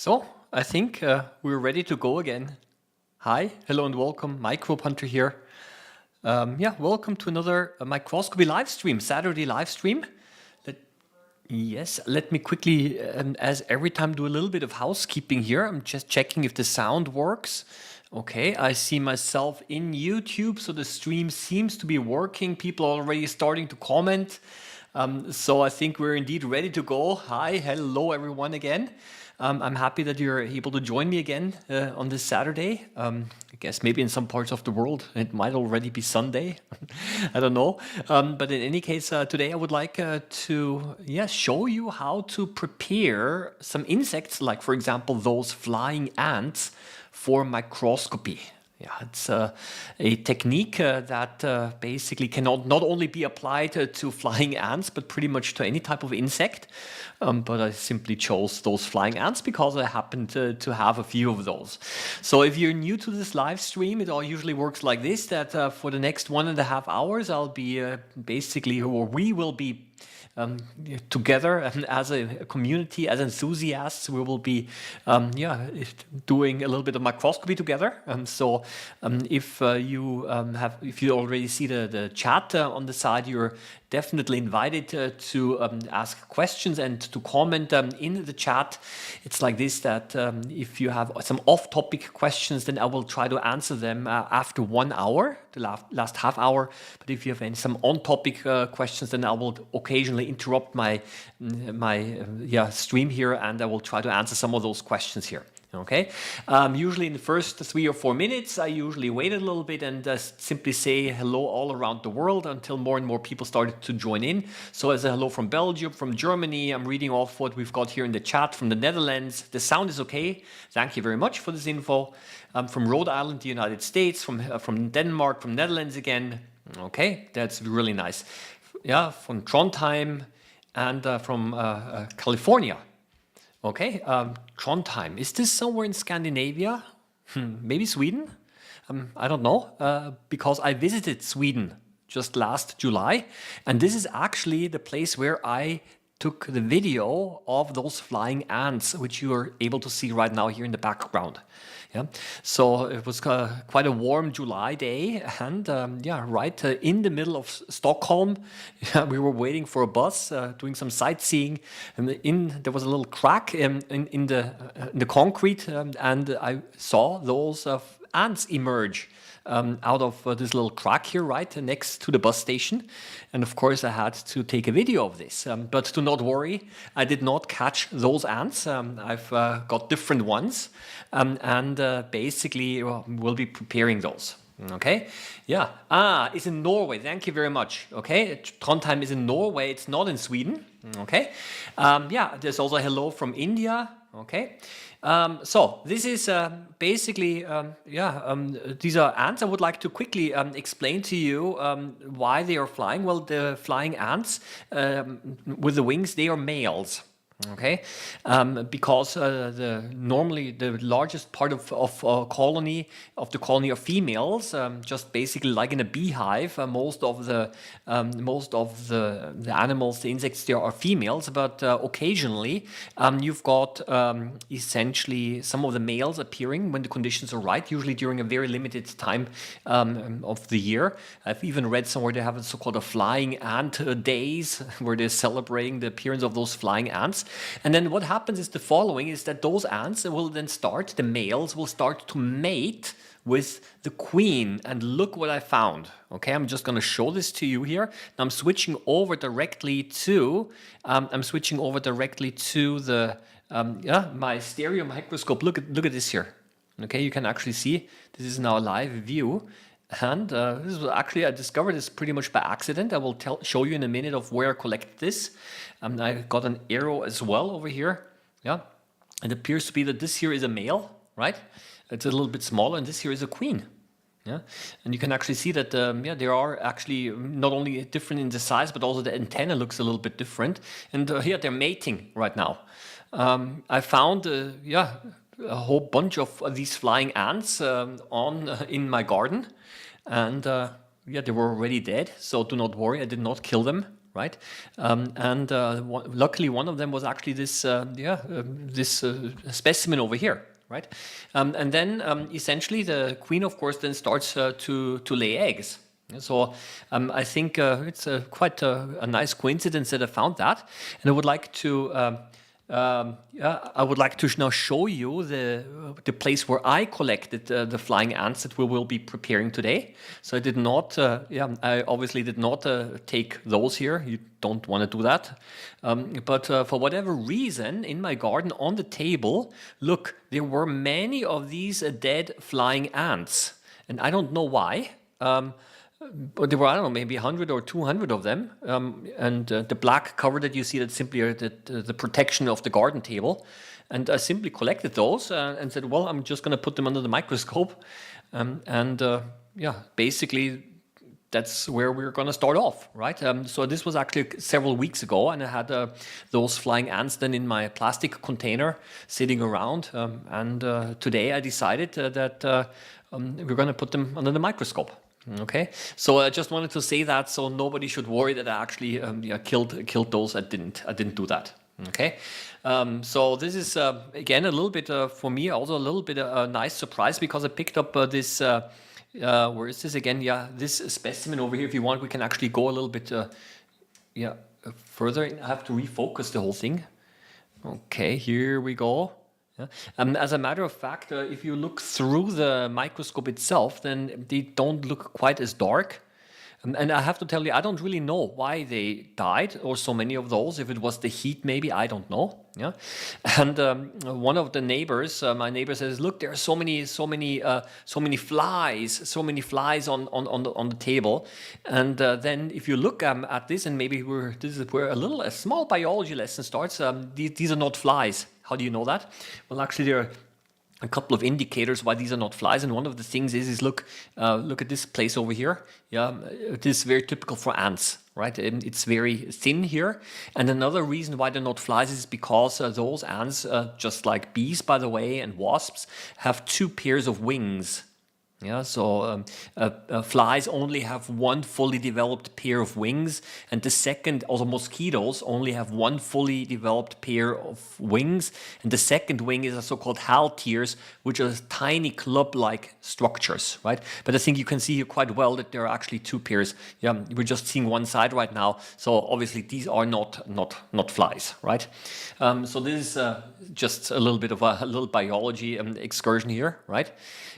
So, I think we're ready to go again. Hi, hello and welcome, Microbehunter here. Welcome to another microscopy live stream, Saturday live stream. Let me quickly, as every time, do a little bit of housekeeping here. I'm just checking if the sound works. Okay, I see myself in YouTube, so the stream seems to be working. People are already starting to comment. So I think we're indeed ready to go. Hi, hello everyone again. I'm happy that you're able to join me again on this Saturday. I guess maybe in some parts of the world it might already be Sunday. I don't know. But in any case, today I would like to show you how to prepare some insects, like for example those flying ants, for microscopy. Yeah, it's a technique that basically cannot not only be applied to flying ants, but pretty much to any type of insect. But I simply chose those flying ants because I happen to have a few of those. So if you're new to this live stream, it all usually works like this, that for the next 1.5 hours, I'll be we will be together and as a community, as enthusiasts, we will be doing a little bit of microscopy together. If you already see the chat on the side, you're definitely invited to ask questions and to comment in the chat. It's like this, that if you have some off-topic questions, then I will try to answer them after 1 hour, the last half hour. But if you have some on-topic questions, then I will occasionally interrupt my stream here, and I will try to answer some of those questions here. Okay, usually in the first 3 or 4 minutes, I usually wait a little bit and simply say hello all around the world until more and more people started to join in. So as a hello from Belgium, from Germany, I'm reading off what we've got here in the chat from the Netherlands. The sound is okay. Thank you very much for this info. From Rhode Island, the United States, from Denmark, from Netherlands again. Okay, that's really nice. Yeah, from Trondheim and from California. Okay, Trondheim. Is this somewhere in Scandinavia? Maybe Sweden? I don't know, because I visited Sweden just last July, and this is actually the place where I took the video of those flying ants, which you are able to see right now here in the background. Yeah, so it was quite a warm July day, and right in the middle of Stockholm, we were waiting for a bus, doing some sightseeing, and there was a little crack in the concrete, and I saw those ants emerge out of this little crack here, right next to the bus station. And of course, I had to take a video of this. But do not worry, I did not catch those ants. I've got different ones, and basically we'll be preparing those. Okay, yeah. It's in Norway. Thank you very much. Okay, Trondheim is in Norway. It's not in Sweden. Okay, there's also a hello from India. Okay. So this is basically, these are ants. I would like to quickly explain to you why they are flying. Well, the flying ants with the wings, they are males. Okay, because normally the largest part of the colony are females. Just basically like in a beehive, most of the animals, the insects, there are females. But occasionally, you've got essentially some of the males appearing when the conditions are right. Usually during a very limited time of the year. I've even read somewhere they have a so-called flying ant days, where they're celebrating the appearance of those flying ants. And then what happens is the following, is that those ants will then the males will start to mate with the queen. And look what I found. Okay, I'm just going to show this to you here. Now I'm switching over directly to the my stereo microscope. Look at this here. Okay, you can actually see this is now a live view. And this was actually, I discovered this pretty much by accident. I will show you in a minute of where I collected this. I got an arrow as well over here. Yeah, it appears to be that this here is a male, right? It's a little bit smaller, and this here is a queen. Yeah, and you can actually see that they are actually not only different in the size, but also the antenna looks a little bit different. And here they're mating right now. I found a whole bunch of these flying ants in my garden. And they were already dead, so do not worry, I did not kill them. right? Luckily, one of them was actually this, this specimen over here, right? And then essentially the queen, of course, then starts to lay eggs. So I think it's quite a nice coincidence that I found that, and I would like to. I would like to now show you the place where I collected the flying ants that we will be preparing today. So I did not, I obviously did not take those here. You don't want to do that. But for whatever reason, in my garden on the table, look, there were many of these dead flying ants, and I don't know why. But there were, I don't know, maybe 100 or 200 of them. The black cover that you see, that's simply the protection of the garden table. And I simply collected those and said, well, I'm just going to put them under the microscope. Basically, that's where we're going to start off, right? So this was actually several weeks ago, and I had those flying ants then in my plastic container sitting around. Today I decided that we're going to put them under the microscope. Okay, so I just wanted to say that so nobody should worry that I actually killed those. I didn't do that. Okay, so this is again a little bit for me also a little bit a nice surprise, because I picked up this. Where is this again? Yeah, this specimen over here. If you want, we can actually go a little bit further. I have to refocus the whole thing. Okay, here we go. Yeah. As a matter of fact, if you look through the microscope itself, then they don't look quite as dark. And I have to tell you, I don't really know why they died, or so many of those. If it was the heat, maybe, I don't know. Yeah. And one of the neighbors, my neighbor says, "Look, there are so many flies on the table." And then if you look at this, and maybe this is where a small biology lesson starts. These are not flies. How do you know that? Well, actually, there are a couple of indicators why these are not flies, and one of the things is look at this place over here. Yeah, it is very typical for ants, right? And it's very thin here. And another reason why they're not flies is because those ants, just like bees, by the way, and wasps, have 2 pairs of wings. Yeah, so flies only have 1 fully developed pair of wings, and the second, also mosquitoes, only have 1 fully developed pair of wings, and the second wing is a so-called halteres, which are tiny club-like structures, right? But I think you can see here quite well that there are actually 2 pairs. Yeah, we're just seeing one side right now, so obviously these are not flies, right? So this is just a little bit of a little biology excursion here, right?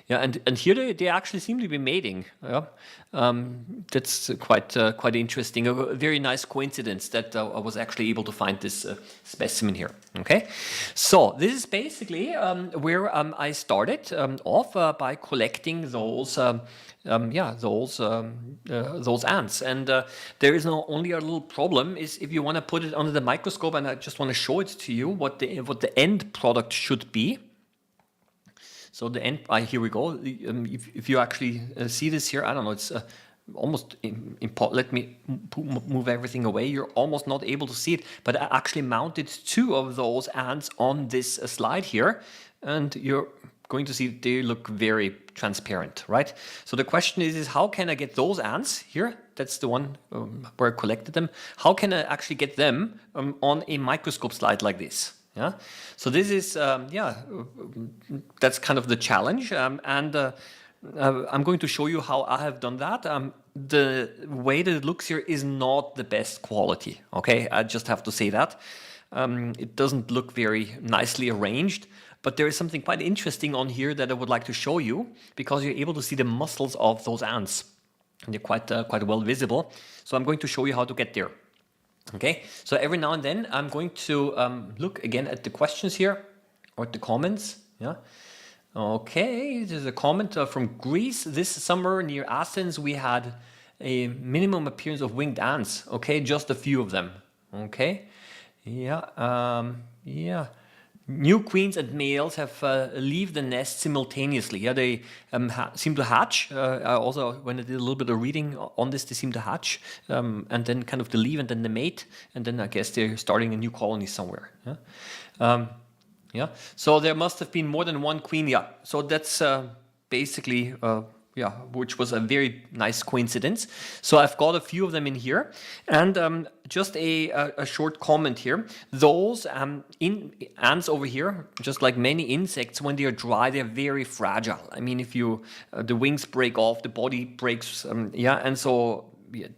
Yeah, and here they actually seem to be mating. Yeah, that's quite interesting. A very nice coincidence that I was actually able to find this specimen here. Okay, so this is basically where I started off by collecting those. Those ants, and there is only a little problem is if you want to put it under the microscope, and I just want to show it to you what the end product should be. So the end, here we go. If you actually see this here, I don't know, it's almost important. Let me move everything away. You're almost not able to see it, but I actually mounted 2 of those ants on this slide here, and you're going to see they look very transparent, right? So the question is how can I get those ants here? That's the one where I collected them. How can I actually get them on a microscope slide like this? Yeah, so this is that's kind of the challenge, and I'm going to show you how I have done that. The way that it looks here is not the best quality. Okay, I just have to say that it doesn't look very nicely arranged. But there is something quite interesting on here that I would like to show you, because you're able to see the muscles of those ants, and they're quite well visible. So I'm going to show you how to get there. Okay, so every now and then I'm going to look again at the questions here, or at the comments. Yeah. Okay, there's a comment from Greece. This summer near Athens we had a minimum appearance of winged ants. Okay, just a few of them. Okay. Yeah. Yeah. New queens and males have leave the nest simultaneously. Yeah, they seem to hatch. Also, when I did a little bit of reading on this, they seem to hatch, and then kind of they leave, and then they mate, and then I guess they're starting a new colony somewhere. Yeah, yeah. So there must have been more than 1 queen. Yeah. So that's basically yeah, which was a very nice coincidence. So I've got a few of them in here, and just a short comment here. Those ants over here, just like many insects, when they are dry, they're very fragile. I mean, if you the wings break off, the body breaks, yeah, and so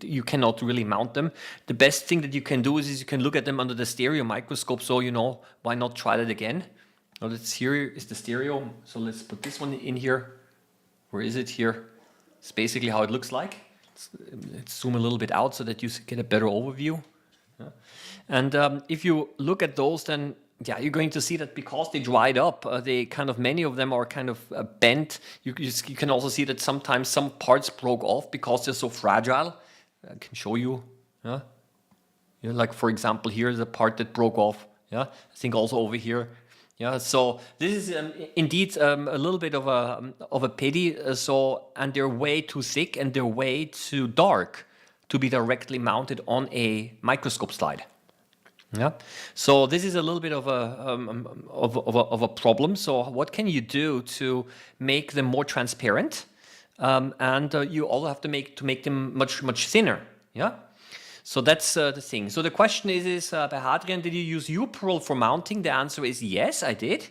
you cannot really mount them. The best thing that you can do is you can look at them under the stereo microscope. So why not try that again? Now here is the stereo. So let's put this one in here. Where is it here? It's basically how it looks like. Let's zoom a little bit out so that you get a better overview. Yeah. And if you look at those, then yeah, you're going to see that because they dried up, many of them are kind of bent. You can also see that sometimes some parts broke off because they're so fragile. I can show you. Yeah, like for example, here's a part that broke off. Yeah, I think also over here. Yeah, so this is indeed a little bit of a pity. And they're way too thick and they're way too dark to be directly mounted on a microscope slide. Yeah, so this is a little bit of a problem. So what can you do to make them more transparent? And you also have to make them much thinner. Yeah. So that's the thing. So the question is by Hadrian, did you use U-Pearl for mounting? The answer is yes, I did.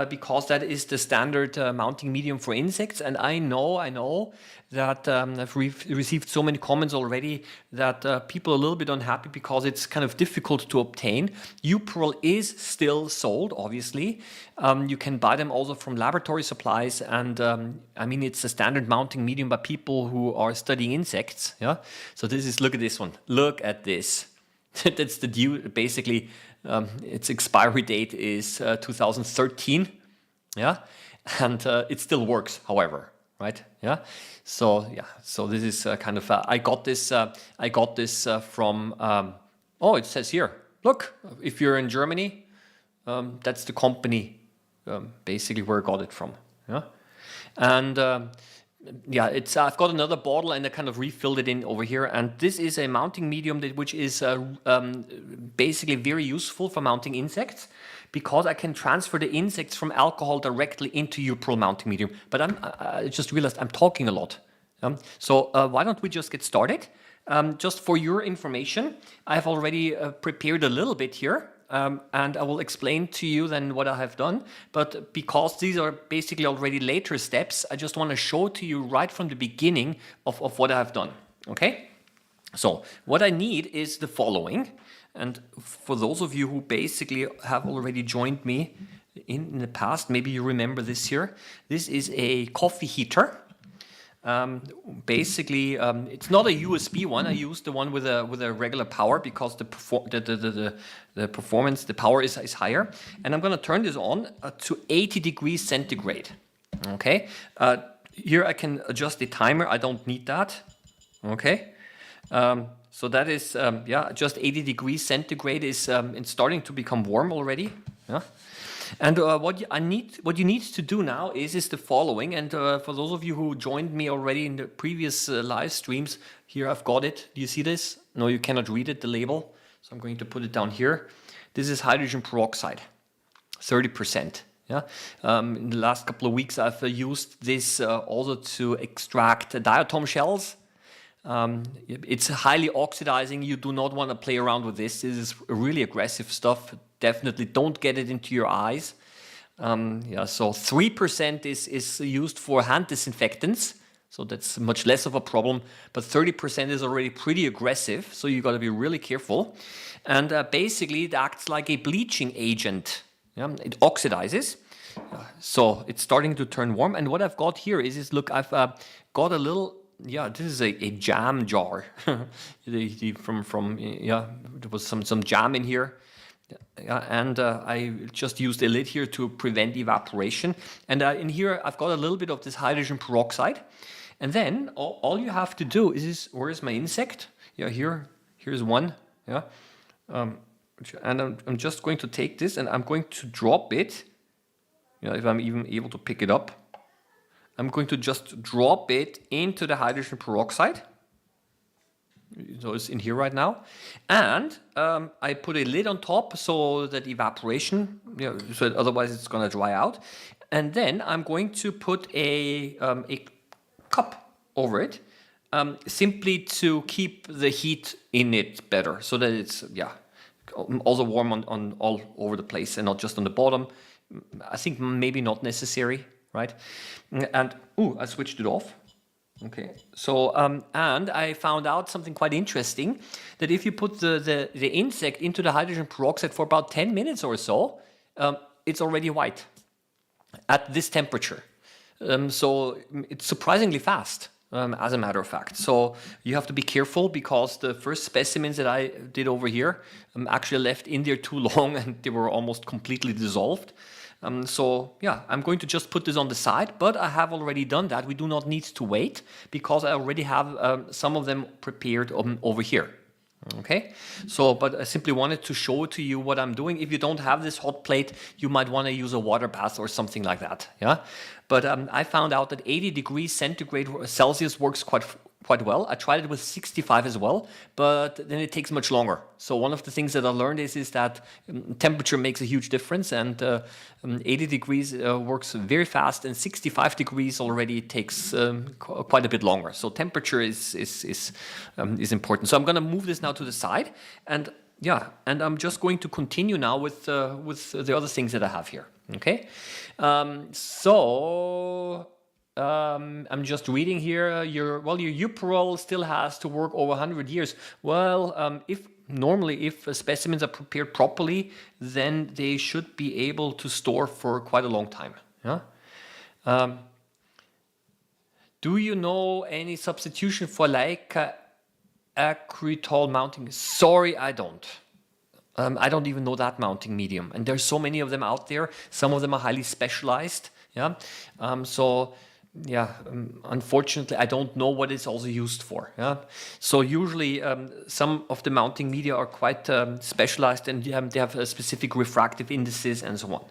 Because that is the standard mounting medium for insects. And I know that I've received so many comments already that people are a little bit unhappy because it's kind of difficult to obtain. U-Pearl is still sold, obviously. You can buy them also from laboratory supplies. And I mean, it's a standard mounting medium by people who are studying insects. Yeah. So look at this one. Look at this. That's the due, basically. Its expiry date is 2013, yeah, and it still works, however, right? Yeah, so this is kind of I got this from oh, it says here. Look, if you're in Germany, that's the company basically where I got it from. Yeah, and yeah, I've got another bottle and I kind of refilled it in over here. And this is a mounting medium which is basically very useful for mounting insects because I can transfer the insects from alcohol directly into U-Pearl mounting medium. But I just realized I'm talking a lot. So why don't we just get started? Just for your information, I've already prepared a little bit here. And I will explain to you then what I have done. But because these are basically already later steps, I just want to show to you right from the beginning of what I have done. Okay? So what I need is the following. And for those of you who basically have already joined me in the past, maybe you remember this here. This is a coffee heater. Basically, it's not a USB one. I used the one with a regular power because the performance, the power is higher. And I'm going to turn this on to 80 degrees centigrade. Okay. Here I can adjust the timer. I don't need that. Okay. So that is just 80 degrees centigrade is it's starting to become warm already. Yeah. And what you need to do now is the following. And for those of you who joined me already in the previous live streams, here I've got it. Do you see this? No, you cannot read it, the label. So I'm going to put it down here. This is hydrogen peroxide, 30%. Yeah. In the last couple of weeks, I've used this also to extract diatom shells. It's highly oxidizing. You do not want to play around with this. This is really aggressive stuff. Definitely don't get it into your eyes. So 3% is used for hand disinfectants. So that's much less of a problem. But 30% is already pretty aggressive. So you got to be really careful. And basically it acts like a bleaching agent. Yeah? It oxidizes. So it's starting to turn warm. And what I've got here is look, I've got a little... Yeah, this is a jam jar. There was some jam in here. And I just used a lid here to prevent evaporation. And in here, I've got a little bit of this hydrogen peroxide. And then all you have to do is where is my insect? Yeah, here's one. Yeah, and I'm just going to take this and I'm going to drop it. If I'm even able to pick it up. I'm going to just drop it into the hydrogen peroxide. So it's in here right now. And I put a lid on top so that evaporation, so otherwise it's going to dry out. And then I'm going to put a cup over it, simply to keep the heat in it better, so that it's also warm on all over the place and not just on the bottom. I think maybe not necessary, right? And I switched it off. Okay, so and I found out something quite interesting, that if you put the insect into the hydrogen peroxide for about 10 minutes or so, it's already white at this temperature. So it's surprisingly fast, as a matter of fact. So you have to be careful, because the first specimens that I did over here actually left in there too long and they were almost completely dissolved. So yeah, I'm going to just put this on the side, but I have already done that. We do not need to wait, because I already have some of them prepared over here. Okay, so but I simply wanted to show to you what I'm doing. If you don't have this hot plate, you might want to use a water bath or something like that. Yeah, but I found out that 80 degrees centigrade Celsius works quite well. I tried it with 65 as well, but then it takes much longer. So one of the things that I learned is that temperature makes a huge difference, and 80 degrees works very fast, and 65 degrees already takes quite a bit longer. So temperature is important. So I'm going to move this now to the side, and and I'm just going to continue now with the other things that I have here. Okay, I'm just reading here. Your Uparol still has to work over 100 years. Well, if specimens are prepared properly, then they should be able to store for quite a long time. Yeah. Do you know any substitution for acrytol mounting? Sorry, I don't. I don't even know that mounting medium, and there's so many of them out there. Some of them are highly specialized. Yeah. Unfortunately, I don't know what it's also used for. Yeah, so usually some of the mounting media are quite specialized, and they have specific refractive indices and so on.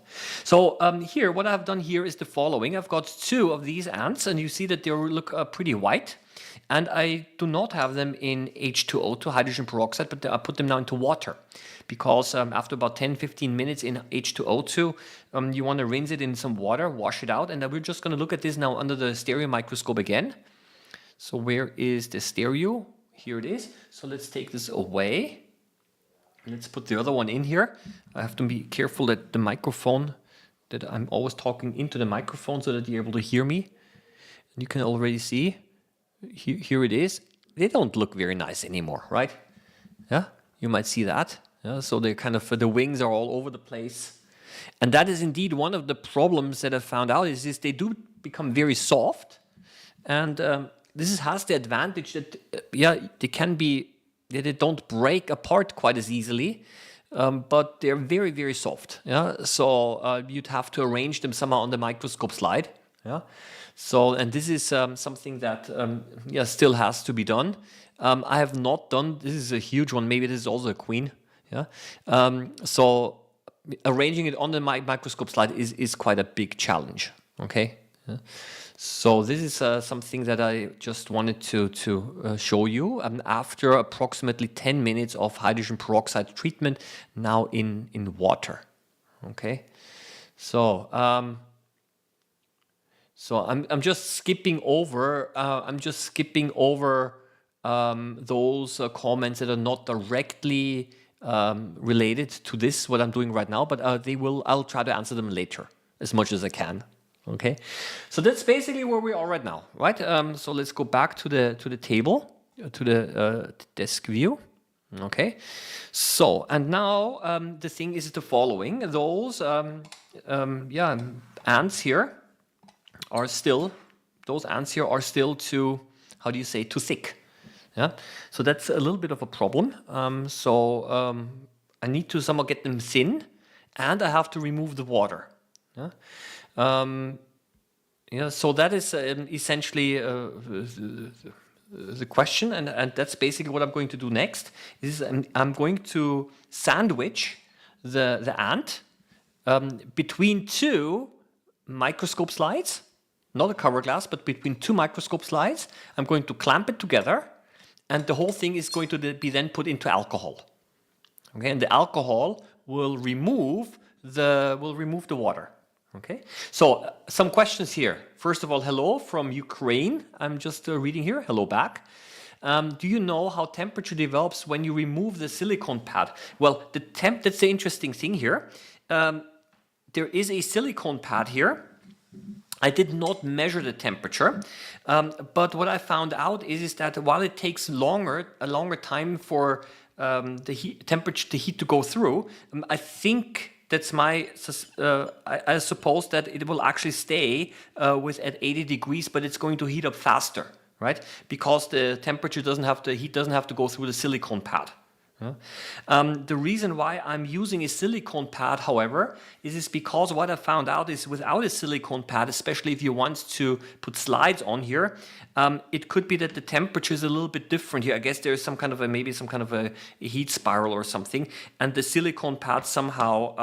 So here, what I've done here is the following. I've got 2 of these ants, and you see that they look pretty white. And I do not have them in H2O2, hydrogen peroxide, but I put them now into water, because after about 10-15 minutes in H2O2, you want to rinse it in some water, wash it out, and then we're just going to look at this now under the stereo microscope again. So where is the stereo? Here it is. So let's take this away. Let's put the other one in here. I have to be careful that the microphone, that I'm always talking into the microphone so that you're able to hear me. And you can already see. Here it is. They don't look very nice anymore, right? Yeah, you might see that. Yeah, so they're kind of, the wings are all over the place. And that is indeed one of the problems that I found out, is they do become very soft. And this has the advantage that, they don't break apart quite as easily. But they're very, very soft. Yeah, so you'd have to arrange them somehow on the microscope slide. Yeah. So, and this is something that still has to be done. I have not done. This is a huge one. Maybe this is also a queen. Yeah. So arranging it on the microscope slide is quite a big challenge. Okay. Yeah. So this is something that I just wanted to show you. After approximately 10 minutes of hydrogen peroxide treatment, now in water. Okay. So. So I'm just skipping over. Those comments that are not directly related to this, what I'm doing right now. But I'll try to answer them later as much as I can. Okay. So that's basically where we are right now, right? So let's go back to the table, to the desk view. Okay. So and now the thing is the following. Those ants here. Those ants here are still too thick. Yeah, so that's a little bit of a problem. I need to somehow get them thin, and I have to remove the water. Yeah, so that is essentially the question, and that's basically what I'm going to do next. I'm going to sandwich the ant between 2 microscope slides. Not a cover glass, but between 2 microscope slides. I'm going to clamp it together, and the whole thing is going to be then put into alcohol. Okay, and the alcohol will remove the water. Okay, so some questions here. First of all, hello from Ukraine. I'm just reading here. Hello back. Do you know how temperature develops when you remove the silicone pad? Well, that's the interesting thing here. There is a silicone pad here. I did not measure the temperature, but what I found out is that while it takes a longer time for the heat to go through, I think that's I suppose that it will actually stay at 80 degrees, but it's going to heat up faster, right? Because the heat doesn't have to go through the silicone pad. The reason why I'm using a silicone pad, however, is because what I found out is without a silicone pad, especially if you want to put slides on here, it could be that the temperature is a little bit different here. I guess there's maybe some kind of a heat spiral or something, and the silicone pad somehow,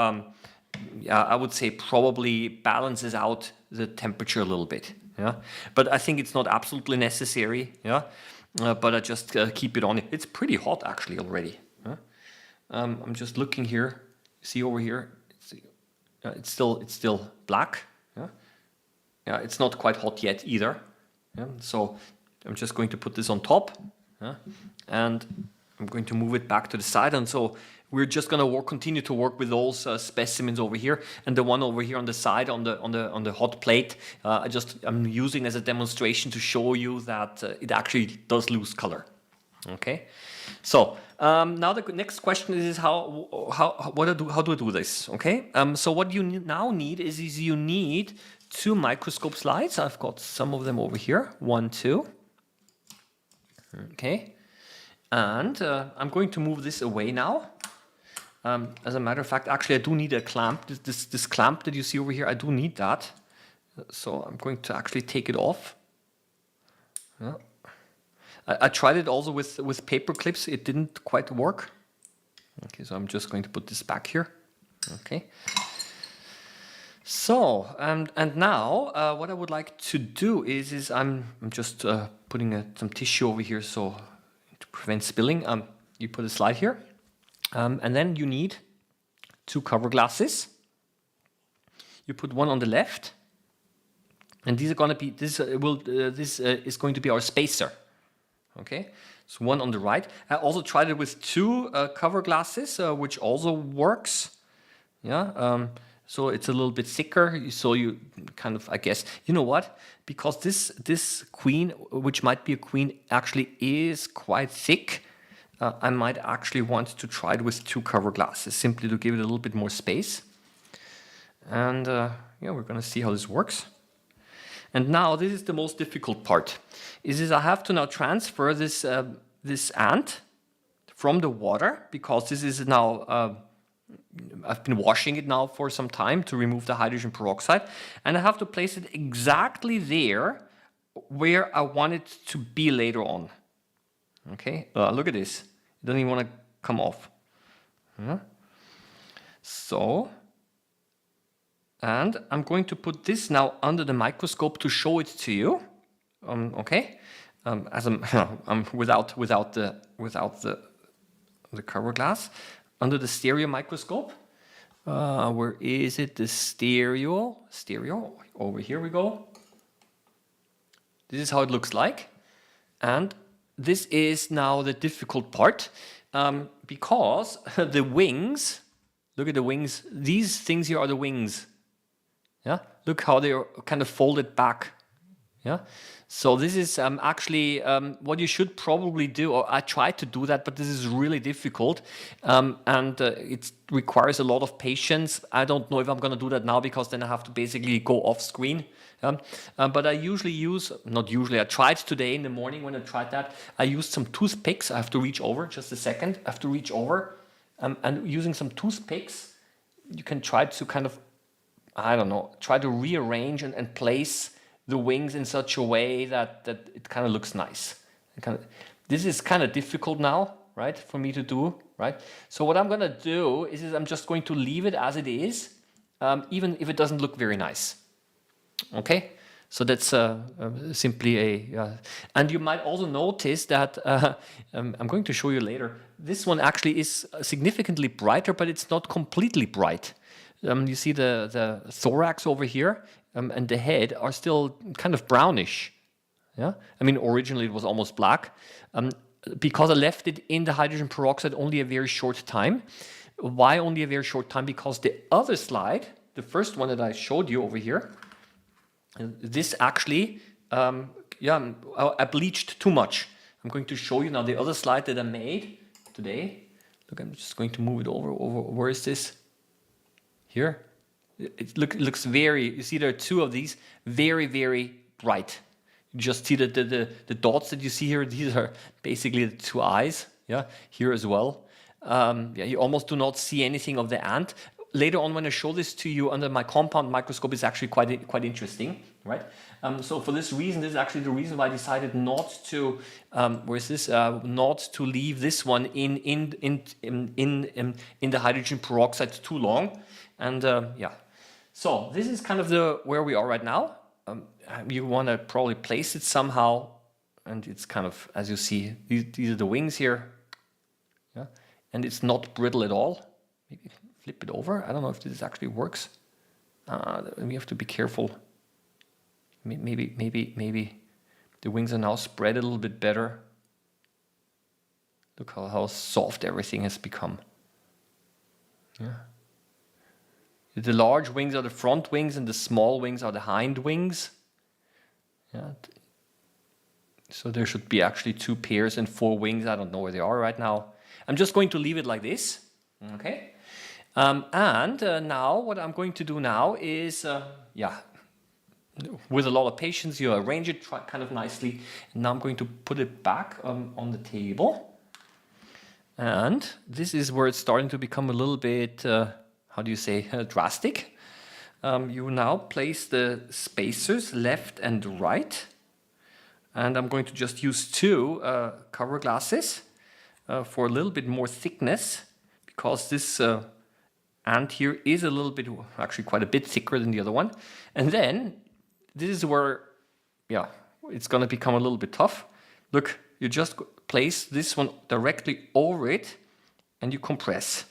I would say probably balances out the temperature a little bit. Yeah, but I think it's not absolutely necessary. Yeah, but I just keep it on. It's pretty hot actually already. I'm just looking here. See over here, it's still black. Yeah, it's not quite hot yet either. Yeah, so I'm just going to put this on top, and I'm going to move it back to the side. And so we're just going to continue to work with those specimens over here, and the one over here on the side on the hot plate. I'm using as a demonstration to show you that it actually does lose color. Okay, so now the next question is how do I do this? Okay, so what you now need is you need 2 microscope slides. I've got some of them over here. 1, 2. Okay, and I'm going to move this away now. As a matter of fact, actually, I do need a clamp. This clamp that you see over here, I do need that. So I'm going to actually take it off. Yeah. I tried it also with paper clips. It didn't quite work. Okay, so I'm just going to put this back here. Okay. So, and now what I would like to do is I'm just putting some tissue over here so to prevent spilling. You put a slide here. And then you need 2 cover glasses. You put one on the left, and these are going to be this is going to be our spacer. Okay, so one on the right. I also tried it with 2 cover glasses, which also works. Yeah, so it's a little bit thicker. So you kind of, I guess, you know what? Because this queen, which might be a queen, actually is quite thick. I might actually want to try it with 2 cover glasses, simply to give it a little bit more space. And yeah, we're going to see how this works. And now this is the most difficult part. Is I have to now transfer this ant from the water, because this is now, I've been washing it now for some time to remove the hydrogen peroxide. And I have to place it exactly there where I want it to be later on. Okay, look at this. It doesn't even want to come off. So, and I'm going to put this now under the microscope to show it to you. Okay, as I'm without the cover glass, under the stereo microscope. Where is it? The stereo. Over here we go. This is how it looks like, and this is now the difficult part, because the wings, look at the wings, these things here are the wings. Yeah, look how they're kind of folded back. Yeah, so this is actually what you should probably do, or I tried to do that, but this is really difficult, and it requires a lot of patience. I don't know if I'm going to do that now, because then I have to basically go off screen. But I usually I tried today in the morning when I tried that, I used some toothpicks. I have to reach over, just a second. I have to reach over, and using some toothpicks, you can try to kind of, try to rearrange and place the wings in such a way that it kind of looks nice. This is kind of difficult now, right, for me to do, right? So what I'm going to do is I'm just going to leave it as it is, even if it doesn't look very nice. Okay, so that's simply and you might also notice that I'm going to show you later. This one actually is significantly brighter, but it's not completely bright. You see the thorax over here and the head are still kind of brownish. Yeah, I mean, originally it was almost black. Because I left it in the hydrogen peroxide only a very short time. Why only a very short time? Because the other slide, the first one that I showed you over here, this actually, I bleached too much. I'm going to show you now the other slide that I made today. Look, I'm just going to move it over. Where is this? Here. It looks very, you see there are two of these, very, very bright. You just see that the dots that you see here, these are basically the two eyes, yeah, here as well. You almost do not see anything of the ant. Later on, when I show this to you under my compound microscope, it's actually quite interesting, right? So for this reason, this is actually the reason why I decided not to, not to leave this one in the hydrogen peroxide too long, and So this is kind of where we are right now. You want to probably place it somehow, and it's kind of, as you see, these are the wings here, yeah, and it's not brittle at all. Maybe flip it over. I don't know if this actually works. We have to be careful. Maybe the wings are now spread a little bit better. Look how soft everything has become. Yeah. The large wings are the front wings and the small wings are the hind wings. Yeah. So there should be actually 2 pairs and 4 wings. I don't know where they are right now. I'm just going to leave it like this. Okay. Now what I'm going to do now is, with a lot of patience, you arrange it kind of nicely. And now I'm going to put it back on the table. And this is where it's starting to become a little bit, how do you say, drastic. You now place the spacers left and right. And I'm going to just use 2 cover glasses for a little bit more thickness, because this ant here is a little bit, actually quite a bit thicker than the other one. And then this is where, it's going to become a little bit tough. Look, you just place this one directly over it and you compress.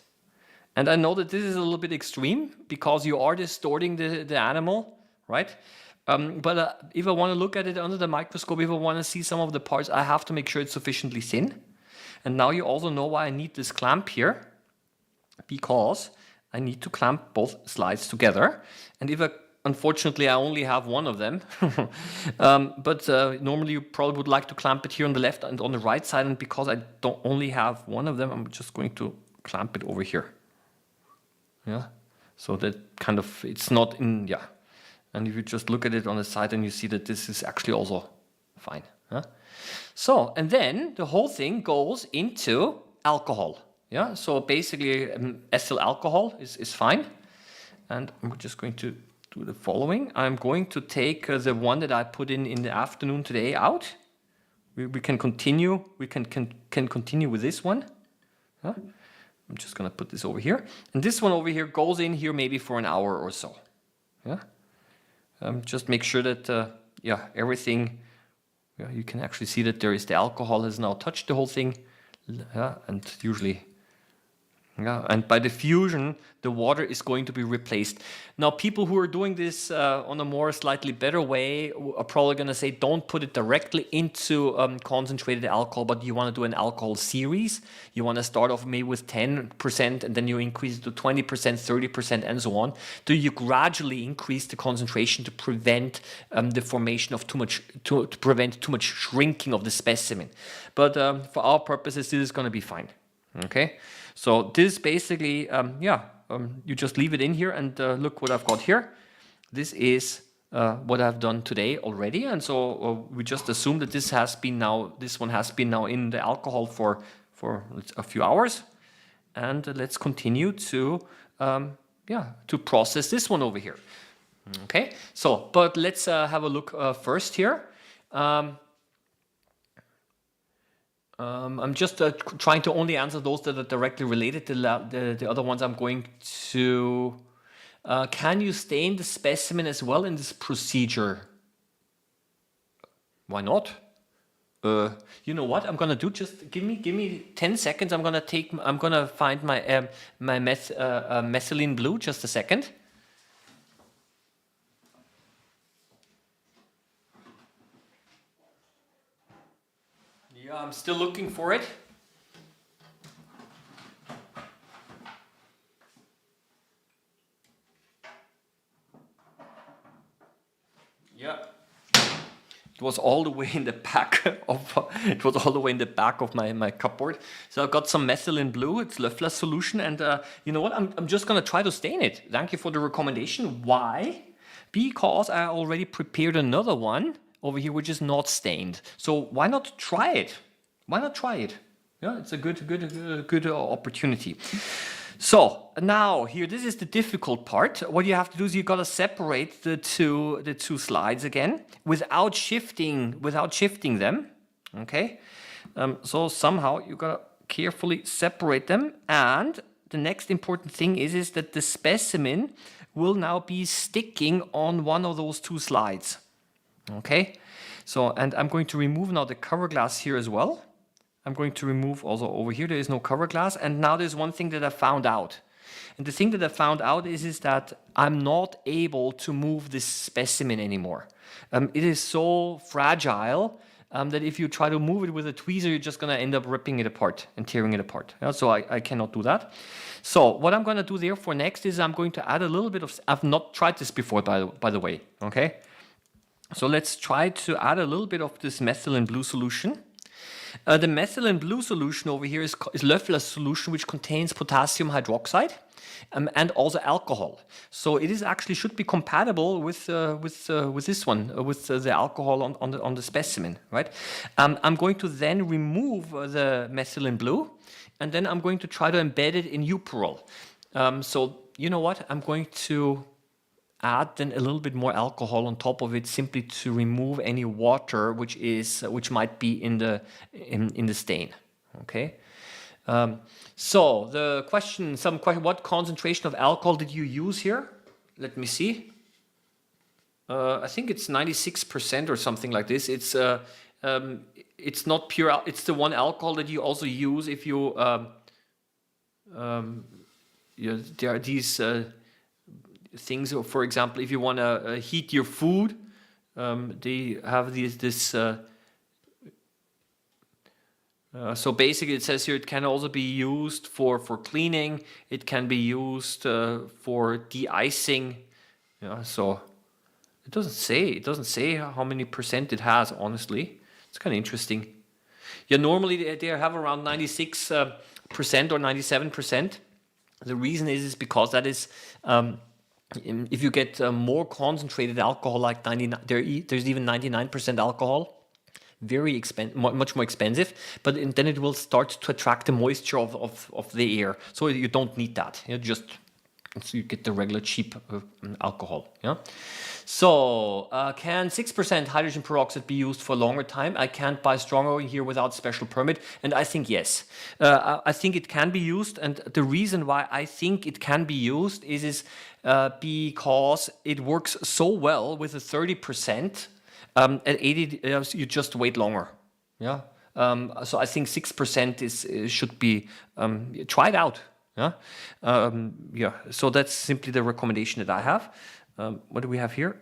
And I know that this is a little bit extreme because you are distorting the animal, right? But if I want to look at it under the microscope, if I want to see some of the parts, I have to make sure it's sufficiently thin. And now you also know why I need this clamp here, because I need to clamp both slides together. And unfortunately, I only have one of them. But normally you probably would like to clamp it here on the left and on the right side. And because I don't only have one of them, I'm just going to clamp it over here. Yeah. So that kind of, it's not in, And if you just look at it on the side, and you see that this is actually also fine. Huh? So, and then the whole thing goes into alcohol. Yeah. So basically, ethyl alcohol is fine. And I'm just going to do the following. I'm going to take the one that I put in the afternoon today out. We can continue. We can continue with this one. Huh? I'm just going to put this over here. And this one over here goes in here maybe for an hour or so. Yeah. Just make sure that, everything, you can actually see that the alcohol has now touched the whole thing. And usually, and by diffusion, the water is going to be replaced. Now, people who are doing this on a more slightly better way are probably going to say, don't put it directly into concentrated alcohol, but you want to do an alcohol series. You want to start off maybe with 10%, and then you increase it to 20%, 30%, and so on. Do you gradually increase the concentration to prevent the formation of too much, to prevent too much shrinking of the specimen? But for our purposes, this is going to be fine. Okay. So this basically, you just leave it in here, and look what I've got here. This is what I've done today already, and so we just assume that this one has been now in the alcohol for a few hours, and let's continue to process this one over here. Okay. So, but let's have a look first here. I'm just trying to only answer those that are directly related. The other ones I'm going to... can you stain the specimen as well in this procedure? Why not? You know what I'm gonna do? Just give me 10 seconds. I'm gonna find my methylene blue. Just a second. Yeah, I'm still looking for it. Yeah. It was all the way in the back of my cupboard. So I've got some methylene blue. It's Löffler's solution, and you know what? I'm just gonna try to stain it. Thank you for the recommendation. Why? Because I already prepared another one over here, which is not stained. So why not try it? Why not try it? Yeah, it's a good opportunity. So now here, this is the difficult part. What you have to do is you got to separate the two slides again without shifting them. Okay, so somehow you got to carefully separate them. And the next important thing is that the specimen will now be sticking on one of those two slides. Okay, so and I'm going to remove now the cover glass here as well. I'm going to remove also over here, there is no cover glass. And now there's one thing that I found out. And the thing that I found out is that I'm not able to move this specimen anymore. It is so fragile that if you try to move it with a tweezer, you're just going to end up ripping it apart and tearing it apart. Yeah, so I cannot do that. So what I'm going to do therefore next is I'm going to add a little bit of, I've not tried this before by the way, okay? So let's try to add a little bit of this methylene blue solution. The methylene blue solution over here is Löffler's solution, which contains potassium hydroxide and also alcohol. So it is actually should be compatible with this one, with the alcohol on the specimen, right? I'm going to then remove the methylene blue, and then I'm going to try to embed it in Uperol. So you know what? I'm going to add then a little bit more alcohol on top of it, simply to remove any water which might be in the stain. Okay. So the question, what concentration of alcohol did you use here? Let me see. I think it's 96% or something like this. It's not pure. It's the one alcohol that you also use if you. There are these. Things, for example, if you want to heat your food, they have so basically it says here it can also be used for cleaning, it can be used for de-icing. Yeah, so it doesn't say how many percent it has, honestly. It's kind of interesting. Yeah, normally they have around 96% or 97%. The reason is because that is if you get more concentrated alcohol, like 99, there's even 99% alcohol, very much more expensive, but then it will start to attract the moisture of the air. So you don't need that. You get the regular cheap alcohol. Yeah. So can 6% hydrogen peroxide be used for a longer time? I can't buy stronger here without special permit, and I think yes. I think it can be used, and the reason why I think it can be used is because it works so well with a 30%. At 80, you just wait longer. Yeah. So I think 6% should be tried out. Yeah. Yeah. So that's simply the recommendation that I have. What do we have here?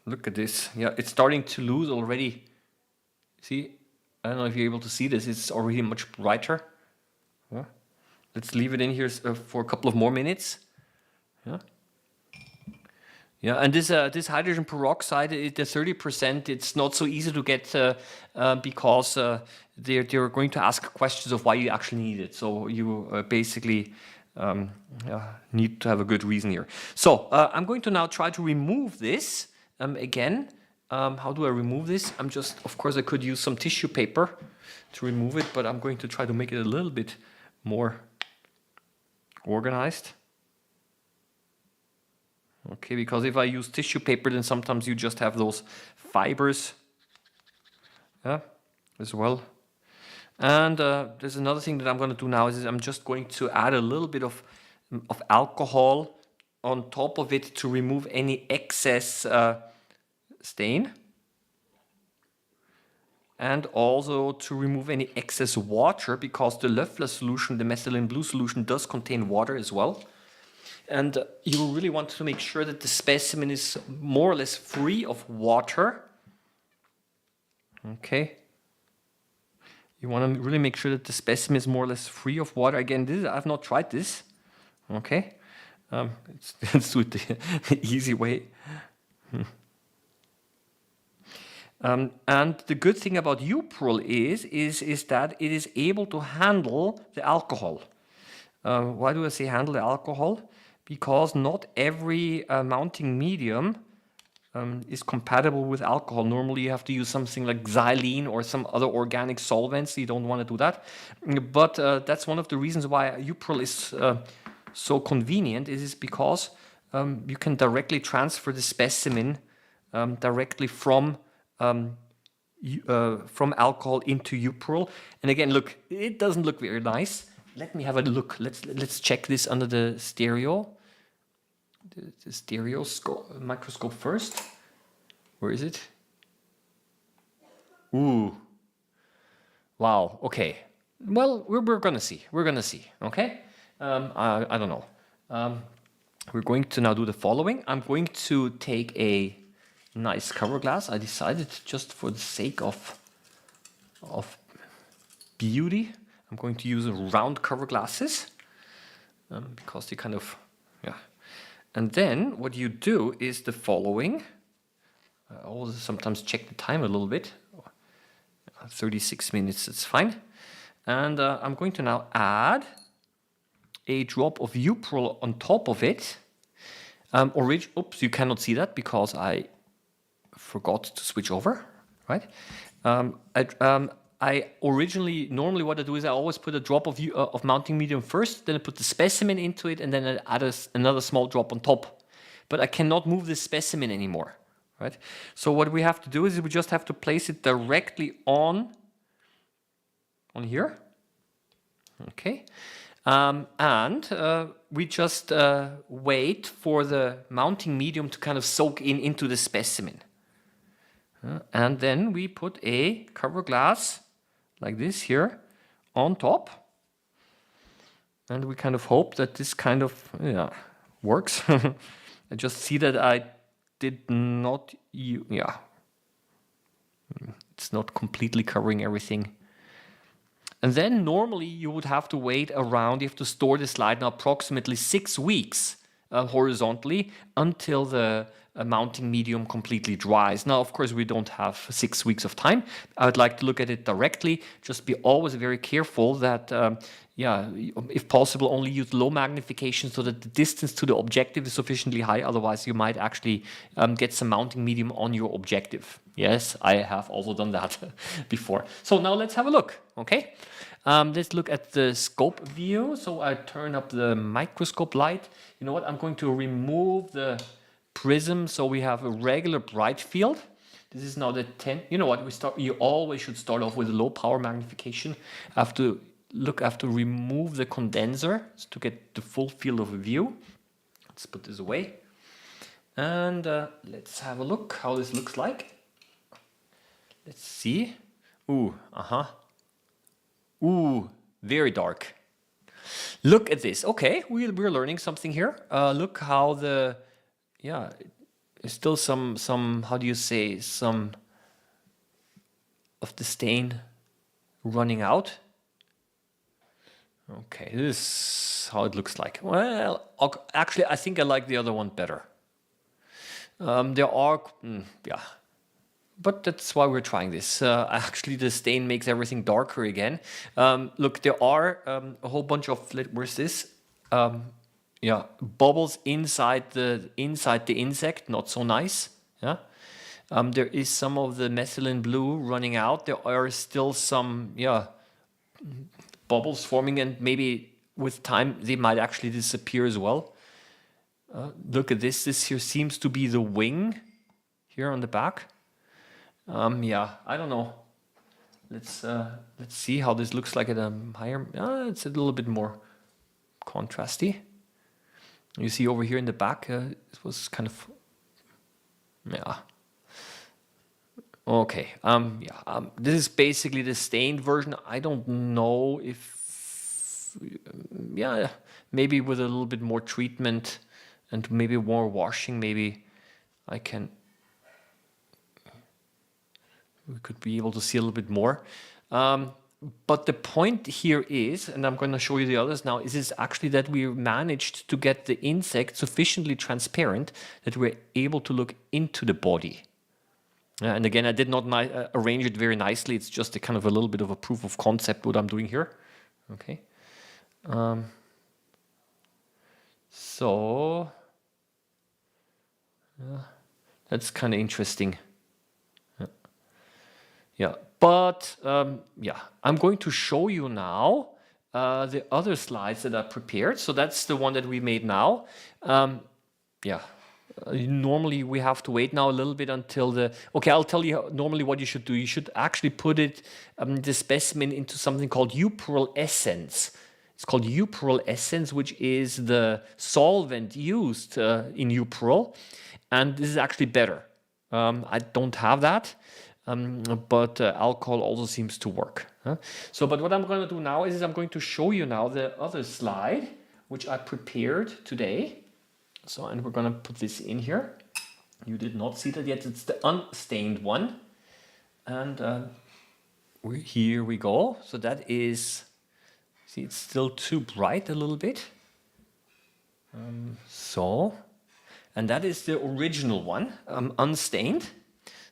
Look at this. Yeah, it's starting to lose already. See, I don't know if you're able to see this. It's already much brighter. Yeah. Let's leave it in here for a couple of more minutes. Yeah. Yeah, and this hydrogen peroxide, the 30%, it's not so easy to get because they're going to ask questions of why you actually need it. So you basically need to have a good reason here. So I'm going to now try to remove this again. How do I remove this? Of course, I could use some tissue paper to remove it, but I'm going to try to make it a little bit more organized. Okay, because if I use tissue paper, then sometimes you just have those fibers, yeah, as well. And there's another thing that I'm going to do now is I'm just going to add a little bit of alcohol on top of it to remove any excess stain. and also to remove any excess water, because the Löffler solution, the methylene blue solution, does contain water as well. And you really want to make sure that the specimen is more or less free of water. Okay. You want to really make sure that the specimen is more or less free of water. Again, I've not tried this. Okay. Let's do it the easy way. And the good thing about UPROL is that it is able to handle the alcohol. Why do I say handle the alcohol? Because not every mounting medium is compatible with alcohol. Normally you have to use something like xylene or some other organic solvents. You don't want to do that. But that's one of the reasons why UPROL is so convenient, is because you can directly transfer the specimen directly from alcohol into UPROL. And again, look, it doesn't look very nice. Let me have a look. Let's check this under the stereo. The stereo microscope first. Where is it? Ooh. Wow. Okay. Well, we're gonna see. We're gonna see. Okay. I don't know. We're going to now do the following. I'm going to take a nice cover glass. I decided, just for the sake of beauty, I'm going to use round cover glasses because they kind of, yeah. And then what you do is the following. I always sometimes check the time a little bit. 36 minutes, it's fine. And I'm going to now add a drop of UPROL on top of it. Oops, you cannot see that because I forgot to switch over, right? I normally what I do is I always put a drop of mounting medium first, then I put the specimen into it, and then I add another small drop on top. But I cannot move the specimen anymore, right? So what we have to do is we just have to place it directly on here, okay? And we just wait for the mounting medium to kind of soak into the specimen. And then we put a cover glass like this here on top. And we kind of hope that this kind of works. I just see that I did not, it's not completely covering everything. And then normally you would have to wait around, you have to store the slide now approximately 6 weeks horizontally until the mounting medium completely dries. Now, of course, we don't have 6 weeks of time. I would like to look at it directly. Just be always very careful that, if possible, only use low magnification so that the distance to the objective is sufficiently high. Otherwise, you might actually get some mounting medium on your objective. Yes, I have also done that before. So now let's have a look, okay? Let's look at the scope view. So I turn up the microscope light. You know what? I'm going to remove the prism so we have a regular bright field. This is now the 10. You know what? You always should start off with a low power magnification. I have to remove the condenser to get the full field of view. Let's put this away. And let's have a look how this looks like. Let's see. Ooh, Ooh, very dark. Look at this. Okay, we're learning something here. Look how still some, how do you say, some of the stain running out. Okay, this is how it looks like. Well, actually, I think I like the other one better. There are, but that's why we're trying this. Actually, the stain makes everything darker again. Look, there are a whole bunch of, where's this? Bubbles inside the insect, not so nice. Yeah, there is some of the methylene blue running out. There are still some bubbles forming, and maybe with time they might actually disappear as well. Look at this. This here seems to be the wing here on the back. I don't know. Let's see how this looks like at a higher. It's a little bit more contrasty. You see over here in the back, it was kind of, Okay. Yeah. This is basically the stained version. I don't know if, yeah, maybe with a little bit more treatment and maybe more washing, maybe I can, we could be able to see a little bit more. But the point here is, and I'm going to show you the others now, is actually that we managed to get the insect sufficiently transparent that we're able to look into the body. And again, I did not arrange it very nicely. It's just a kind of a little bit of a proof of concept what I'm doing here. Okay. So that's kind of interesting. Yeah, but yeah, I'm going to show you now the other slides that I prepared. So that's the one that we made now. Yeah, normally we have to wait now a little bit until the, okay, I'll tell you normally what you should do. You should actually put it, the specimen into something called Uperal essence. It's called Uperal essence, which is the solvent used in Uperal. And this is actually better. I don't have that. But alcohol also seems to work. Huh? So, but what I'm going to do now is I'm going to show you now the other slide, which I prepared today. So, and we're going to put this in here. You did not see that yet. It's the unstained one. And here we go. So that is, see, it's still too bright a little bit. So, and that is the original one, unstained,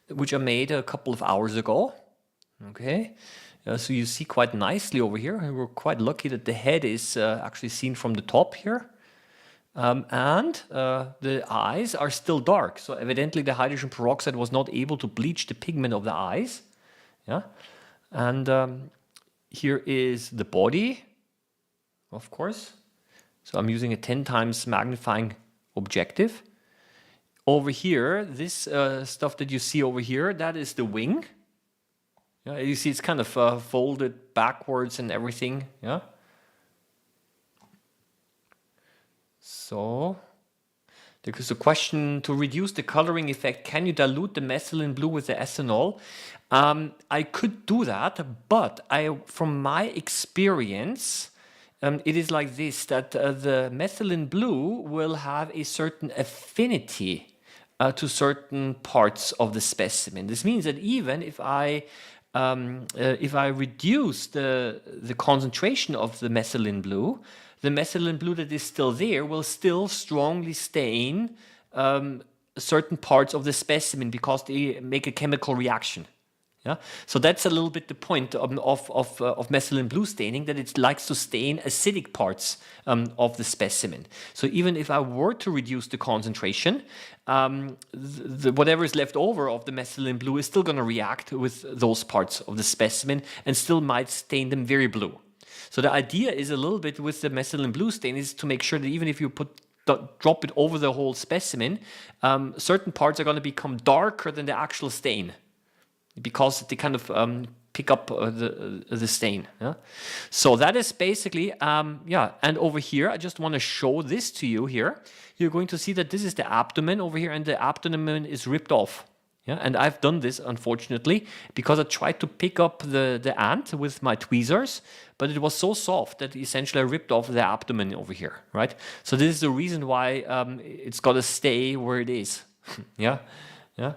which I made a couple of hours ago. Okay, so you see quite nicely over here. And we're quite lucky that the head is actually seen from the top here. And the eyes are still dark. So evidently the hydrogen peroxide was not able to bleach the pigment of the eyes. Yeah, and here is the body, of course. So I'm using a 10 times magnifying objective. Over here, this stuff that you see over here, that is the wing. Yeah, you see it's kind of folded backwards and everything. Yeah. So, there's a question to reduce the coloring effect. Can you dilute the methylene blue with the ethanol? I could do that, but from my experience, it is like this, that the methylene blue will have a certain affinity to certain parts of the specimen. This means that even if I reduce the concentration of the methylene blue that is still there will still strongly stain certain parts of the specimen because they make a chemical reaction. Yeah, so that's a little bit the point of methylene blue staining, that it likes to stain acidic parts of the specimen. So even if I were to reduce the concentration, whatever is left over of the methylene blue is still going to react with those parts of the specimen and still might stain them very blue. So the idea is a little bit with the methylene blue stain is to make sure that even if you drop it over the whole specimen, certain parts are going to become darker than the actual stain, because they kind of pick up the stain. Yeah? So that is basically, yeah, and over here, I just want to show this to you here. You're going to see that this is the abdomen over here, and the abdomen is ripped off. Yeah, and I've done this, unfortunately, because I tried to pick up the ant with my tweezers, but it was so soft that essentially I ripped off the abdomen over here, right? So this is the reason why it's got to stay where it is. Yeah, yeah.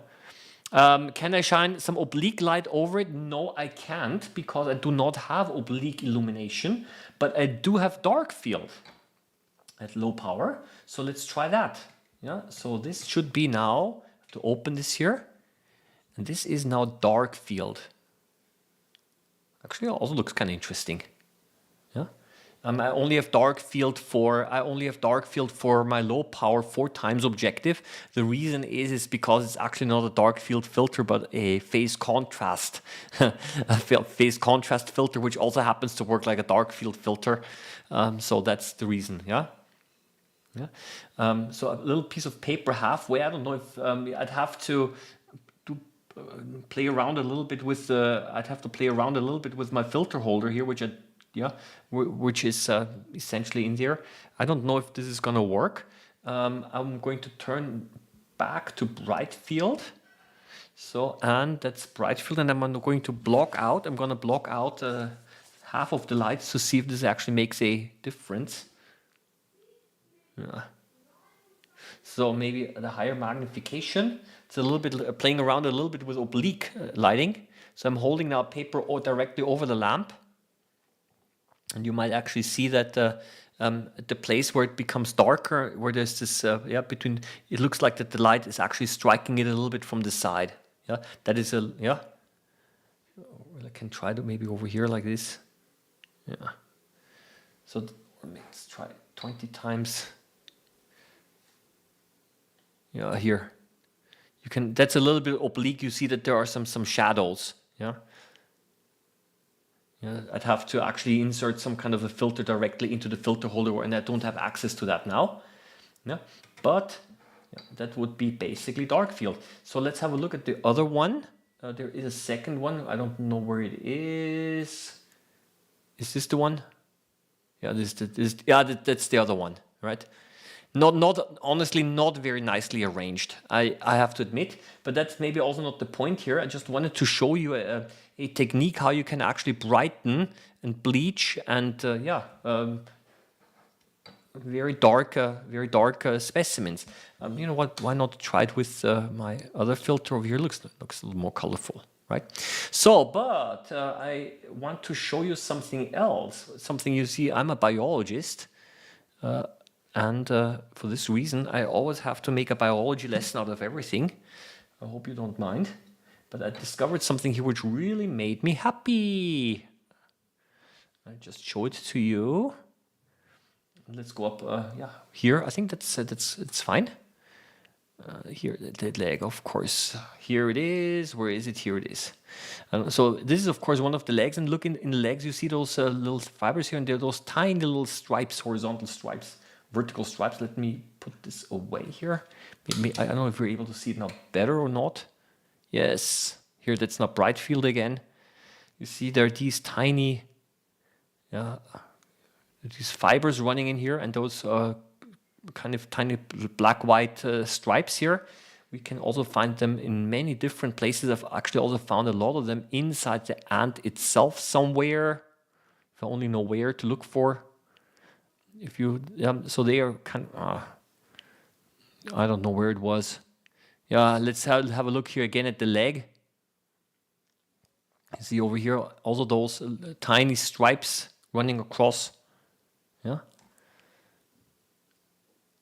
Can I shine some oblique light over it? No, I can't, because I do not have oblique illumination, but I do have dark field at low power. So let's try that. Yeah, so this should be now, to open this here, and this is now dark field. Actually, it also looks kind of interesting. Yeah. I only have dark field for my low power 4 times objective. The reason is because it's actually not a dark field filter, but a phase contrast phase contrast filter, which also happens to work like a dark field filter. So that's the reason. Yeah. Yeah. So a little piece of paper halfway. I don't know if I'd have to play around a little bit with my filter holder here, which is essentially in there. I don't know if this is gonna work. I'm going to turn back to bright field So, and that's bright field, and I'm going to block out. I'm going to block out half of the lights to see if this actually makes a difference. Yeah. So maybe the higher magnification. It's a little bit playing around a little bit with oblique lighting. So I'm holding now paper directly over the lamp, and you might actually see that the place where it becomes darker, where there's this between, it looks like that the light is actually striking it a little bit from the side. Yeah, that is a Well, I can try to maybe over here like this. Yeah. So let's try 20 times. Yeah, here. You can. That's a little bit oblique. You see that there are some shadows. Yeah. Yeah. I'd have to actually insert some kind of a filter directly into the filter holder, and I don't have access to that now. Yeah. But that would be basically dark field. So let's have a look at the other one. There is a second one. I don't know where it is. Is this the one? Yeah, that's the other one, right? Honestly, not very nicely arranged, I have to admit, but that's maybe also not the point here. I just wanted to show you a technique how you can actually brighten and bleach and very dark specimens. You know what? Why not try it with my other filter over here? Looks a little more colorful, right? So, but I want to show you something else. Something, you see, I'm a biologist. And for this reason, I always have to make a biology lesson out of everything. I hope you don't mind. But I discovered something here which really made me happy. I just show it to you. Let's go up here. I think it's fine. Here, the leg, of course. Here it is. Where is it? Here it is. So this is, of course, one of the legs. And look in the legs, you see those little fibers here, and there are those tiny little stripes, horizontal stripes. Vertical stripes. Let me put this away here. Maybe, I don't know if we're able to see it now better or not. Yes, here that's not bright field again. You see there are these tiny, these fibers running in here, and those kind of tiny black-white stripes here. We can also find them in many different places. I've actually also found a lot of them inside the ant itself somewhere. If I only know where to look for. If you, so they are kind of, I don't know where it was. Yeah, let's have a look here again at the leg. You see over here also those tiny stripes running across. Yeah.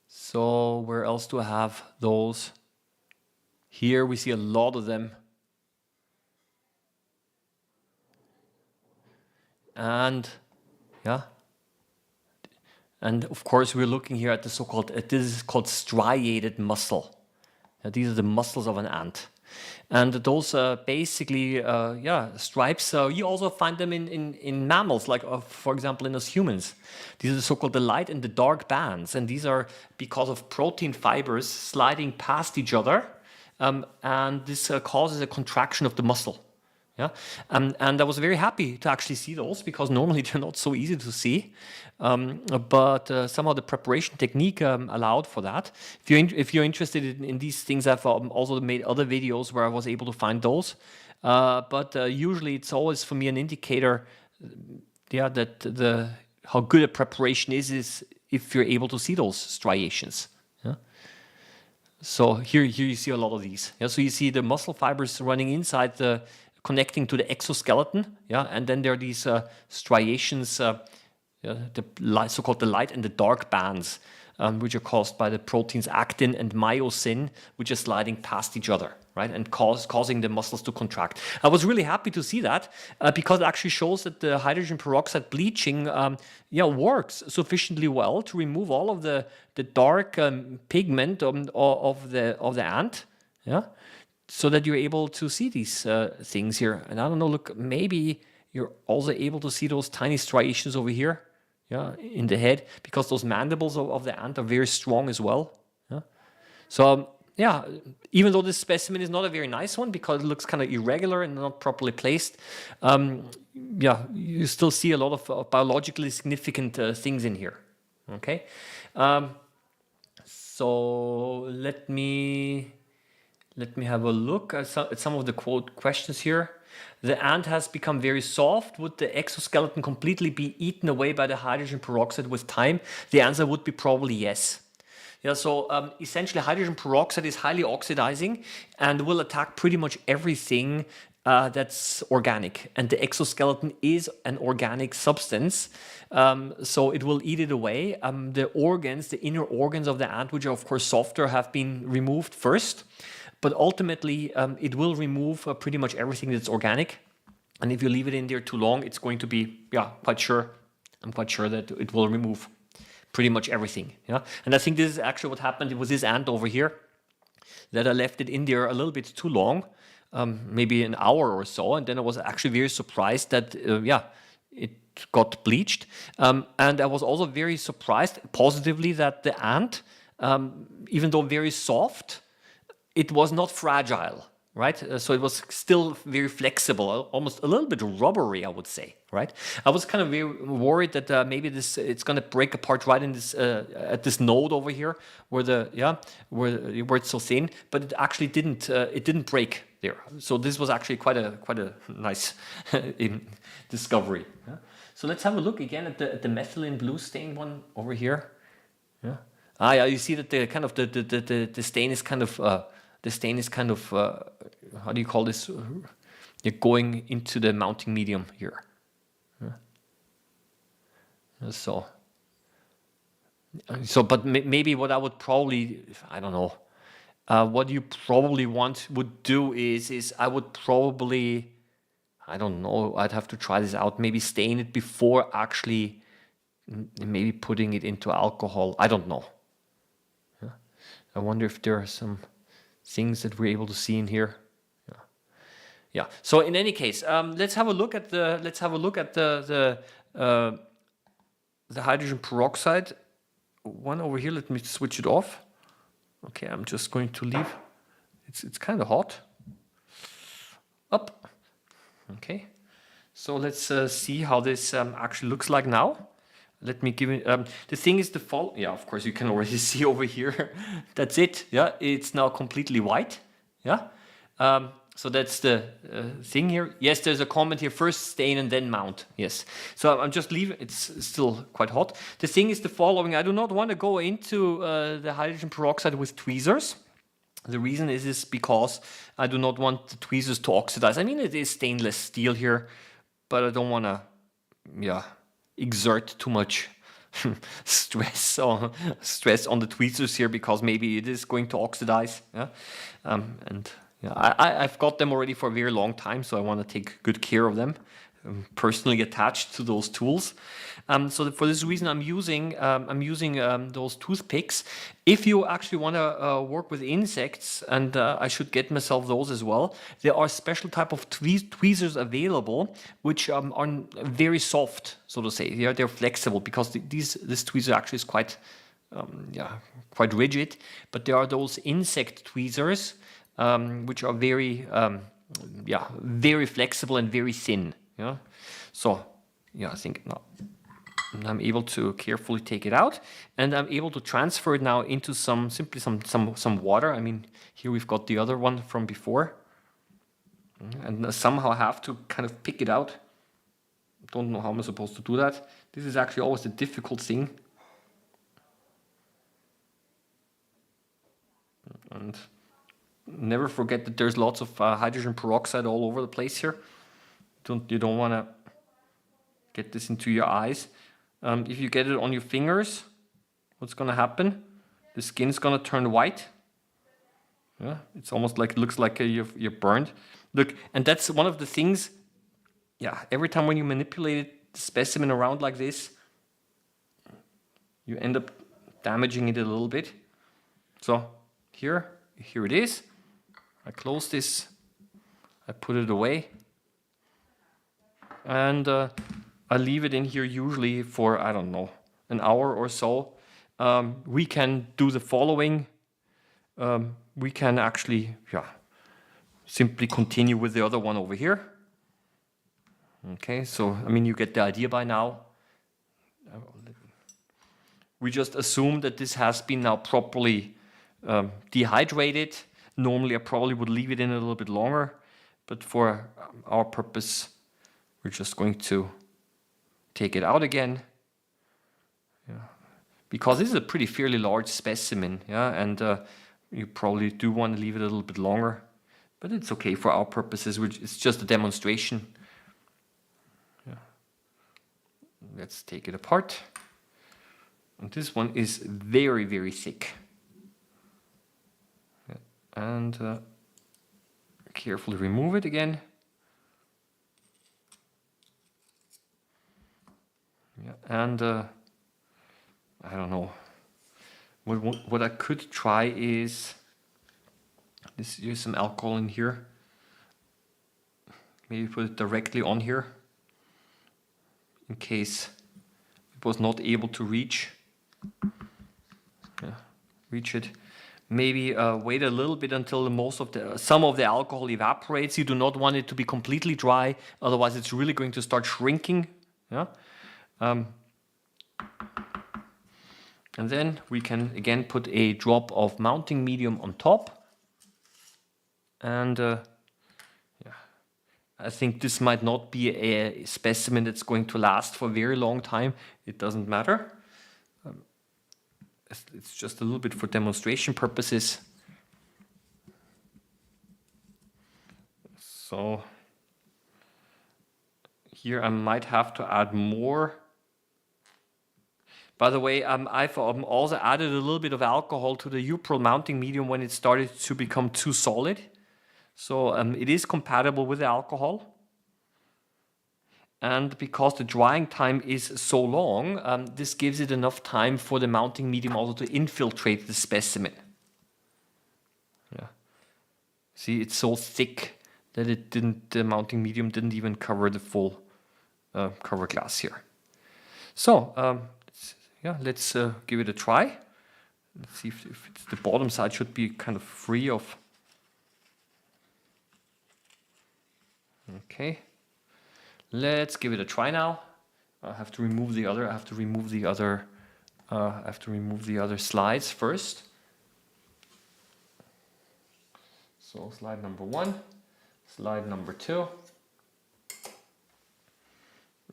So where else do I have those? Here we see a lot of them. And yeah. And of course, we're looking here at the so-called, this is called striated muscle. These are the muscles of an ant. And those basically, stripes, you also find them in mammals, like for example in us humans. These are the so-called the light and the dark bands. And these are because of protein fibers sliding past each other. And this causes a contraction of the muscle. Yeah, and I was very happy to actually see those because normally they're not so easy to see, but somehow the preparation technique allowed for that. If you're interested in these things, I've also made other videos where I was able to find those. But usually it's always for me an indicator, that how good a preparation is if you're able to see those striations. Yeah. So here you see a lot of these. Yeah, so you see the muscle fibers running inside connecting to the exoskeleton, and then there are these striations, the so-called the light and the dark bands, which are caused by the proteins actin and myosin, which are sliding past each other, right, and causing the muscles to contract. I was really happy to see that because it actually shows that the hydrogen peroxide bleaching, works sufficiently well to remove all of the dark pigment of the ant, so that you're able to see these things here. And I don't know, look, maybe you're also able to see those tiny striations over here, in the head, because those mandibles of the ant are very strong as well. So, even though this specimen is not a very nice one because it looks kind of irregular and not properly placed, you still see a lot of biologically significant things in here. Okay, so let me Let me have a look at some of the quote questions here. The ant has become very soft. Would the exoskeleton completely be eaten away by the hydrogen peroxide with time? The answer would be probably yes. Yeah, so essentially hydrogen peroxide is highly oxidizing and will attack pretty much everything that's organic. And the exoskeleton is an organic substance, so it will eat it away. The organs, the inner organs of the ant, which are of course softer, have been removed first. But ultimately, it will remove pretty much everything that's organic. And if you leave it in there too long, it's going to be, I'm quite sure that it will remove pretty much everything. Yeah, and I think this is actually what happened with this ant over here, that I left it in there a little bit too long, maybe an hour or so, and then I was actually very surprised that it got bleached, and I was also very surprised positively that the ant, even though very soft, it was not fragile. Right, so it was still very flexible, almost a little bit rubbery, I would say. Right, I was kind of very worried that maybe it's going to break apart right in this at this node over here, where where it's so thin. But it actually didn't. It didn't break there. So this was actually quite a nice discovery. Yeah? So let's have a look again at the methylene blue stain one over here. Yeah. Yeah. You see that the stain is kind of. The stain is kind of, how do you call this? You're going into the mounting medium here. So, but maybe what I would probably, I don't know, what you probably would do is I would probably, I don't know, I'd have to try this out, maybe stain it before actually maybe putting it into alcohol. I don't know. I wonder if there are some things that we're able to see in here. Yeah. So in any case, let's have a look at the hydrogen peroxide one over here. Let me switch it off. Okay, I'm just going to leave. It's kind of hot. Up. Okay. So let's see how this actually looks like now. Let me give it, the thing is the fall. Yeah, of course you can already see over here. That's it. Yeah, it's now completely white. Yeah. So that's the thing here. Yes, there's a comment here, first stain and then mount. Yes. So I'm just leaving, it's still quite hot. The thing is the following, I do not want to go into the hydrogen peroxide with tweezers. The reason is because I do not want the tweezers to oxidize. I mean, it is stainless steel here, but I don't want to, exert too much stress on the tweezers here, because maybe it is going to oxidize. Yeah, I've got them already for a very long time, so I want to take good care of them. I'm personally attached to those tools, so for this reason I'm using those toothpicks. If you actually want to work with insects, and I should get myself those as well, there are special type of tweezers available which are very soft, so to say. They're flexible, because this tweezer actually is quite rigid. But there are those insect tweezers which are very very flexible and very thin. Yeah, so I think now I'm able to carefully take it out, and I'm able to transfer it now into some water. I mean, here we've got the other one from before, and somehow I have to kind of pick it out. Don't know how I'm supposed to do that. This is actually always a difficult thing. And never forget that there's lots of hydrogen peroxide all over the place here. You don't want to get this into your eyes. If you get it on your fingers, what's going to happen? The skin's going to turn white. Yeah, it's almost like, it looks like you're burned. Look, and that's one of the things. Yeah, every time when you manipulate the specimen around like this, you end up damaging it a little bit. So here it is. I close this. I put it away. And I leave it in here usually for, I don't know, an hour or so. We can do the following. We can actually, simply continue with the other one over here. Okay, so, I mean, you get the idea by now. We just assume that this has been now properly dehydrated. Normally I probably would leave it in a little bit longer, but for our purpose, we're just going to take it out again. Yeah. Because this is a pretty fairly large specimen, yeah, and you probably do want to leave it a little bit longer, but it's okay for our purposes. It's just a demonstration. Yeah. Let's take it apart. And this one is very, very thick. Yeah. And carefully remove it again. Yeah. And I don't know. What I could try is here's some alcohol in here. Maybe put it directly on here in case it was not able to reach it. Maybe wait a little bit until some of the alcohol evaporates. You do not want it to be completely dry, otherwise it's really going to start shrinking. Yeah. And then we can again put a drop of mounting medium on top. And I think this might not be a specimen that's going to last for a very long time. It doesn't matter. It's just a little bit for demonstration purposes. So here I might have to add more. By the way, I've also added a little bit of alcohol to the Upril mounting medium when it started to become too solid. So it is compatible with the alcohol. And because the drying time is so long, this gives it enough time for the mounting medium also to infiltrate the specimen. Yeah. See, it's so thick that the mounting medium didn't even cover the full cover glass here. So, yeah, let's give it a try. Let's see if the bottom side should be kind of free of. Okay, let's give it a try now. I have to remove the other. I have to remove the other slides first. So slide number 1, slide number 2.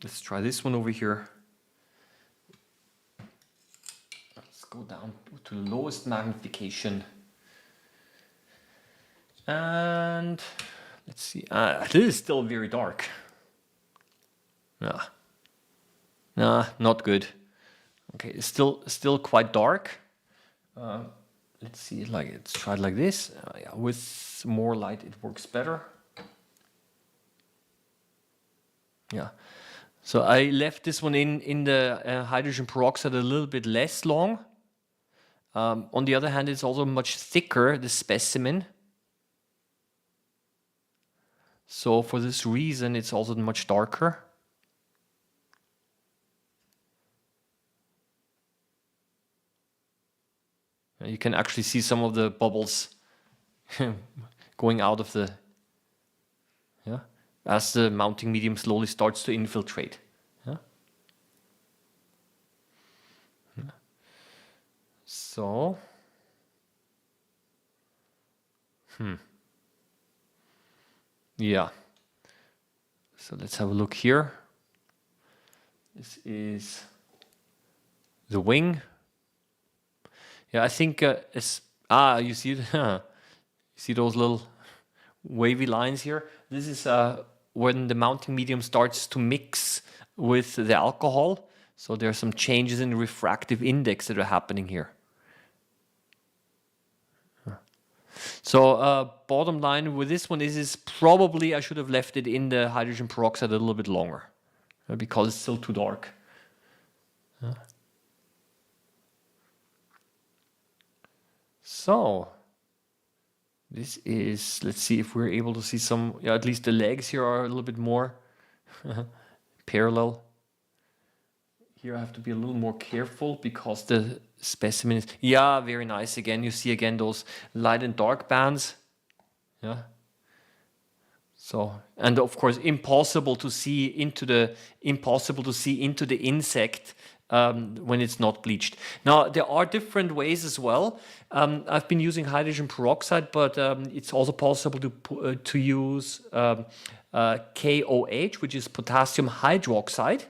Let's try this one over here. Go down to the lowest magnification. And let's see. This is still very dark. Nah, not good. Okay, it's still quite dark. Let's see. Let's try it like this. Yeah, with more light, it works better. Yeah. So I left this one in the hydrogen peroxide a little bit less long. On the other hand, it's also much thicker, the specimen. So for this reason, it's also much darker. You can actually see some of the bubbles going out of the, as the mounting medium slowly starts to infiltrate. So, yeah. So let's have a look here. This is the wing. Yeah, I think you see it. You see those little wavy lines here? This is when the mounting medium starts to mix with the alcohol. So there are some changes in the refractive index that are happening here. So bottom line with this one is probably I should have left it in the hydrogen peroxide a little bit longer because it's still too dark. So this is, let's see if we're able to see some, at least the legs here are a little bit more parallel. Here I have to be a little more careful because the specimen is, very nice. Again, you see again those light and dark bands. Yeah. So, and of course, impossible to see into the insect when it's not bleached. Now, there are different ways as well. I've been using hydrogen peroxide, but it's also possible to use KOH, which is potassium hydroxide.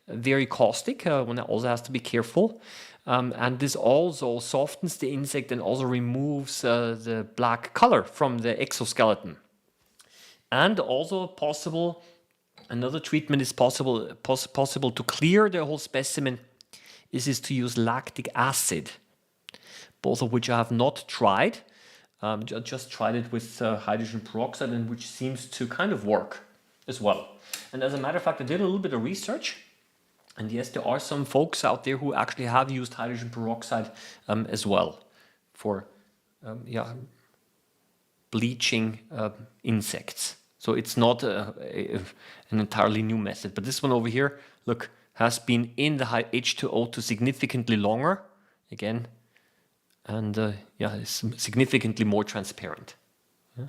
Very caustic, one also has to be careful. And this also softens the insect and also removes the black color from the exoskeleton. And also possible, another treatment is possible to clear the whole specimen is to use lactic acid, both of which I have not tried. I just tried it with hydrogen peroxide, and which seems to kind of work as well. And as a matter of fact, I did a little bit of research. And yes, there are some folks out there who actually have used hydrogen peroxide as well for bleaching insects. So it's not an entirely new method. But this one over here, look, has been in the H2O2 significantly longer, again, and it's significantly more transparent. Yeah.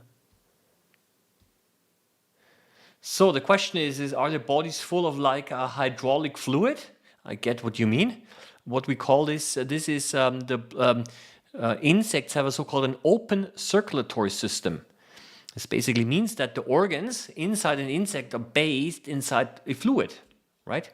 So the question is are the bodies full of like a hydraulic fluid? I get what you mean. What we call this is insects have a so-called an open circulatory system. This basically means that the organs inside an insect are based inside a fluid, right?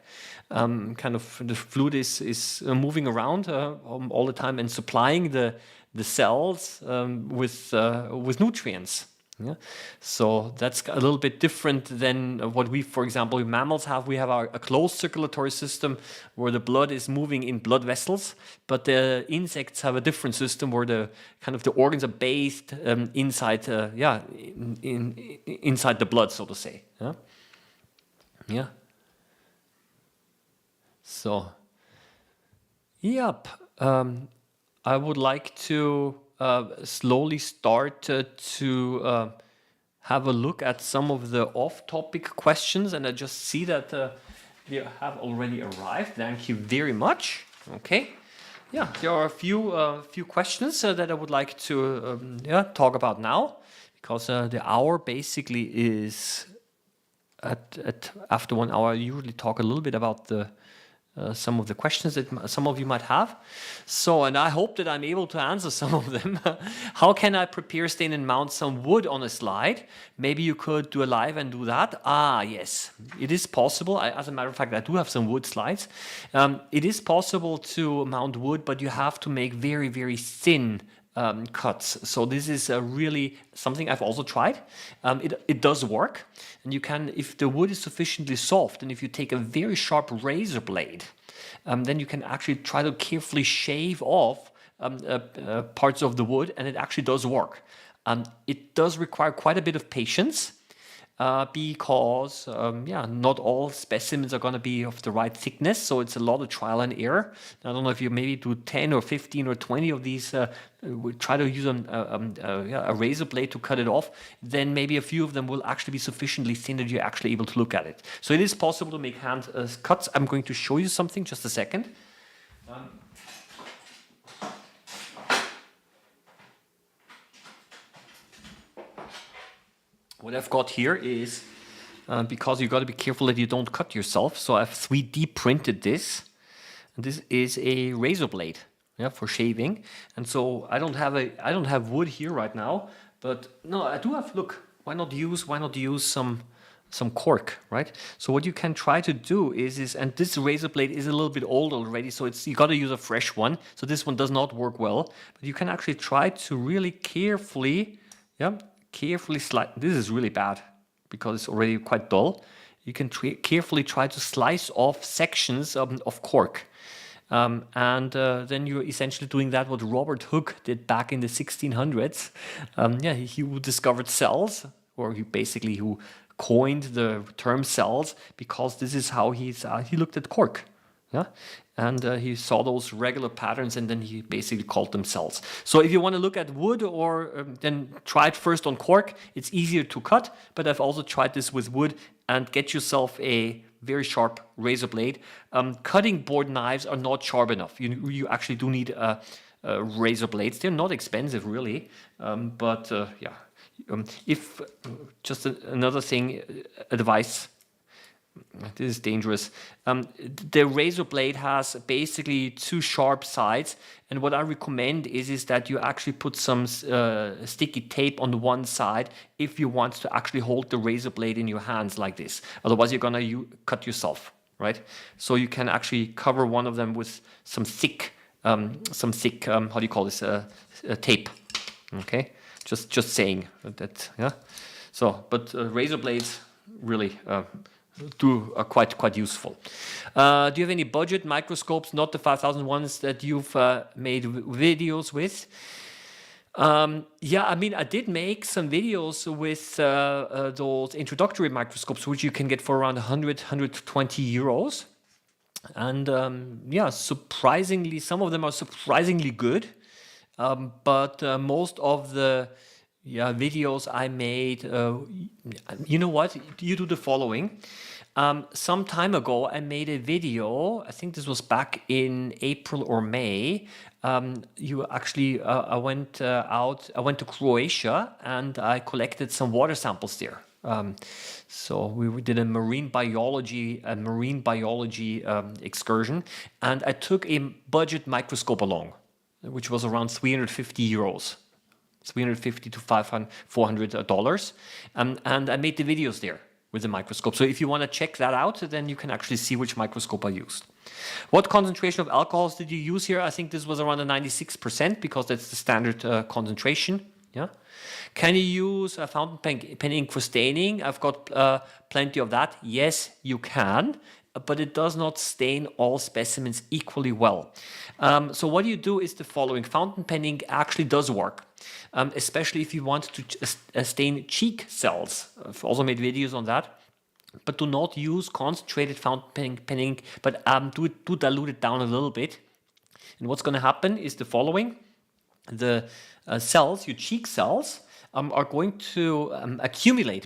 Kind of the fluid is moving around all the time and supplying the cells with nutrients. Yeah. So that's a little bit different than what we, for example, in mammals have. We have a closed circulatory system where the blood is moving in blood vessels, but the insects have a different system where the organs are based inside, inside the blood, so to say. Yeah. Yeah. So, yep. I would like to slowly start to have a look at some of the off-topic questions, and I just see that they have already arrived. Thank you very much. Okay, yeah, there are a few questions that I would like to talk about now, because the hour basically is at after 1 hour. I usually talk a little bit about some of the questions that some of you might have. So, and I hope that I'm able to answer some of them. How can I prepare, stain, and mount some wood on a slide? Maybe you could do a live and do that. Yes, it is possible. As a matter of fact, I do have some wood slides. It is possible to mount wood, but you have to make very, very thin cuts. So this is really something I've also tried. It does work, and you can, if the wood is sufficiently soft, and if you take a very sharp razor blade, then you can actually try to carefully shave off parts of the wood, and it actually does work. It does require quite a bit of patience. Because not all specimens are going to be of the right thickness, so it's a lot of trial and error. I don't know if you maybe do 10 or 15 or 20 of these, try to use a razor blade to cut it off, then maybe a few of them will actually be sufficiently thin that you're actually able to look at it. So it is possible to make hand cuts. I'm going to show you something, just a second. What I've got here is, because you got to be careful that you don't cut yourself, so I've 3D printed this. And this is a razor blade, for shaving. And so I don't have wood here right now, but no, I do have. Look, why not use some cork, right? So what you can try to do is, and this razor blade is a little bit old already, so you got to use a fresh one. So this one does not work well, but you can actually try to really carefully slide. This is really bad because it's already quite dull. You can carefully try to slice off sections of cork. Then you're essentially doing that what Robert Hooke did back in the 1600s. He discovered cells, or who coined the term cells, because this is how he looked at cork. Yeah, and he saw those regular patterns, and then he basically called them cells. So if you want to look at wood, or then try it first on cork. It's easier to cut, but I've also tried this with wood. And get yourself a very sharp razor blade. Cutting board knives are not sharp enough. You actually do need razor blades. They're not expensive, really, if just another thing, advice. This is dangerous. The razor blade has basically two sharp sides, and what I recommend is that you actually put some sticky tape on the one side if you want to actually hold the razor blade in your hands like this. Otherwise, you're gonna cut yourself, right? So you can actually cover one of them with some thick, how do you call this, tape? Okay, just saying that, yeah. So, but razor blades really are quite useful. Do you have any budget microscopes, not the 5,000 ones that you've made videos with? Yeah, I mean, I did make some videos with those introductory microscopes, which you can get for around 120 euros. And yeah, surprisingly, some of them are surprisingly good. But most of the videos I made, you know what? You do the following. Some time ago, I made a video. I think this was back in April or May. I went to Croatia and I collected some water samples there. So we did a marine biology excursion, and I took a budget microscope along, which was around 350 euros. 350 to $400, and I made the videos there with the microscope. So if you want to check that out, then you can actually see which microscope I used. What concentration of alcohols did you use here? I think this was around a 96% because that's the standard concentration. Yeah. Can you use a fountain pen ink for staining? I've got plenty of that. Yes, you can, but it does not stain all specimens equally well. So what you do is the following. Fountain pen ink actually does work, especially if you want to stain cheek cells. I've also made videos on that. But do not use concentrated fountain pen ink, but do dilute it down a little bit. And what's going to happen is the following. The cells, your cheek cells, are going to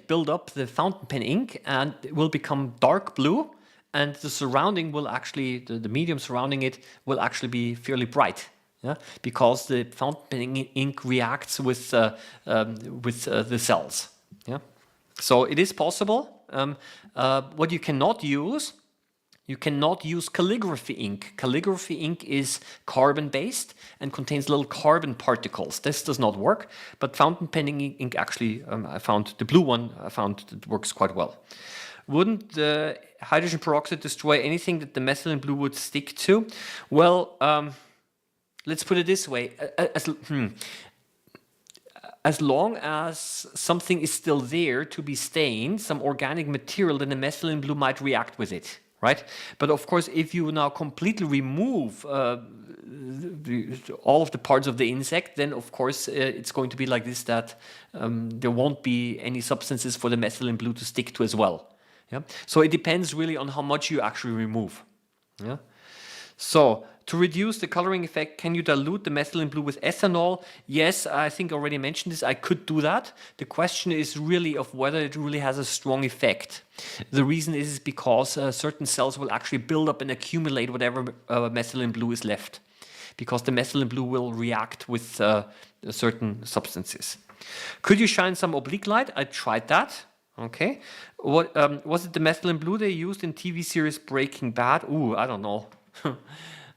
build up the fountain pen ink, and it will become dark blue. And the surrounding will actually, the medium surrounding it will actually be fairly bright, yeah? Because the fountain pen ink reacts with the cells. Yeah? So it is possible. What you cannot use calligraphy ink. Calligraphy ink is carbon-based and contains little carbon particles. This does not work, but fountain pen ink actually, I found the blue one, it works quite well. Wouldn't the hydrogen peroxide destroy anything that the methylene blue would stick to? Well, let's put it this way. As long as something is still there to be stained, some organic material, then the methylene blue might react with it, right? But of course, if you now completely remove all of the parts of the insect, then of course it's going to be like this, that there won't be any substances for the methylene blue to stick to as well. Yeah? So it depends really on how much you actually remove. Yeah? So to reduce the coloring effect, can you dilute the methylene blue with ethanol? Yes, I think I already mentioned this. I could do that. The question is really of whether it really has a strong effect. The reason is because certain cells will actually build up and accumulate whatever methylene blue is left, because the methylene blue will react with certain substances. Could you shine some oblique light? I tried that. Okay. What was it, the methylene blue they used in TV series Breaking Bad? Ooh, I don't know.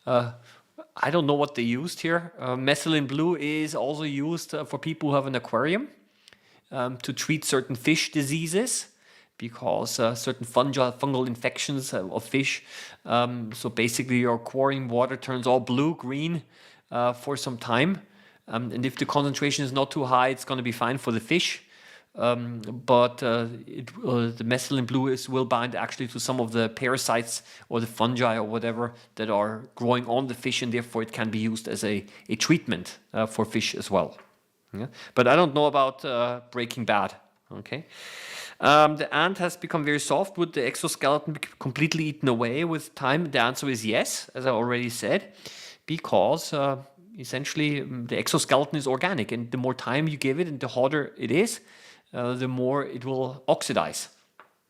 I don't know what they used here. Methylene blue is also used for people who have an aquarium to treat certain fish diseases, because certain fungal infections of fish. So basically your aquarium water turns all blue, green for some time. And if the concentration is not too high, it's going to be fine for the fish. But the methylene blue will bind actually to some of the parasites or the fungi or whatever that are growing on the fish, and therefore it can be used as a treatment for fish as well. Yeah? But I don't know about Breaking Bad. Okay. The ant has become very soft. Would the exoskeleton be completely eaten away with time? The answer is yes, as I already said, because essentially the exoskeleton is organic, and the more time you give it and the harder it is, the more it will oxidize,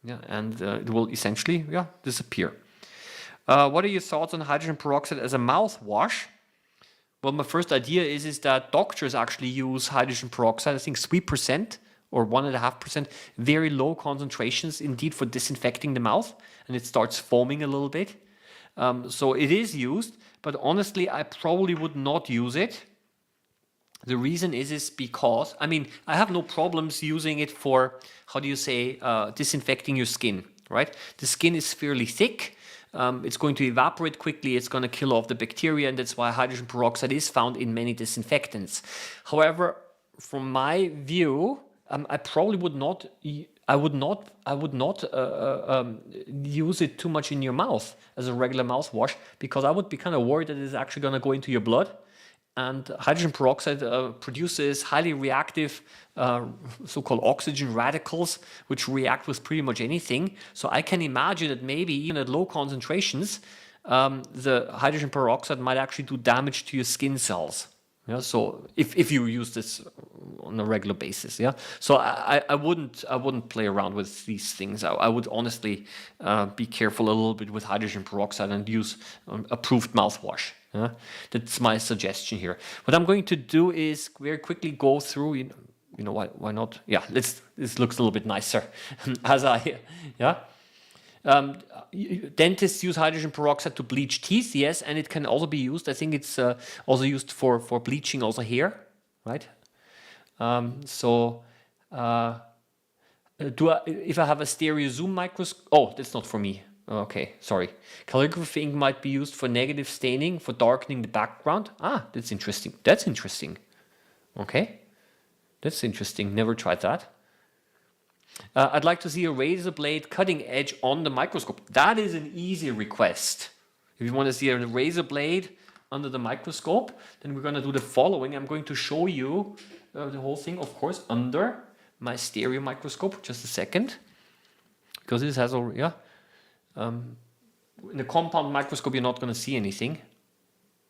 yeah, and it will essentially disappear. What are your thoughts on hydrogen peroxide as a mouthwash? Well, my first idea is that doctors actually use hydrogen peroxide. I think 3% or 1.5%, very low concentrations indeed for disinfecting the mouth, and it starts foaming a little bit. So it is used, but honestly, I probably would not use it. The reason is because, I mean, I have no problems using it for, how do you say, disinfecting your skin, right? The skin is fairly thick. It's going to evaporate quickly. It's going to kill off the bacteria, and that's why hydrogen peroxide is found in many disinfectants. However, from my view, I probably would not. I would not use it too much in your mouth as a regular mouthwash, because I would be kind of worried that it's actually going to go into your blood. And hydrogen peroxide produces highly reactive so-called oxygen radicals, which react with pretty much anything. So I can imagine that maybe even at low concentrations, the hydrogen peroxide might actually do damage to your skin cells. Yeah, so if you use this on a regular basis, yeah. So I wouldn't play around with these things. I would honestly be careful a little bit with hydrogen peroxide and use approved mouthwash. Yeah? That's my suggestion here. What I'm going to do is very quickly go through. You know why not? Yeah, this looks a little bit nicer. Yeah. Dentists use hydrogen peroxide to bleach teeth, yes, and it can also be used. I think it's also used for bleaching also hair, right? If I have a stereo zoom microscope, oh, that's not for me. Okay, sorry. Calligraphy ink might be used for negative staining, for darkening the background. Ah, that's interesting. That's interesting. Okay, that's interesting. Never tried that. I'd like to see a razor blade cutting edge on the microscope. That is an easy request. If you want to see a razor blade under the microscope, then we're going to do the following. I'm going to show you the whole thing, of course, under my stereo microscope. Just a second. Because this has already, yeah. In the compound microscope, you're not going to see anything.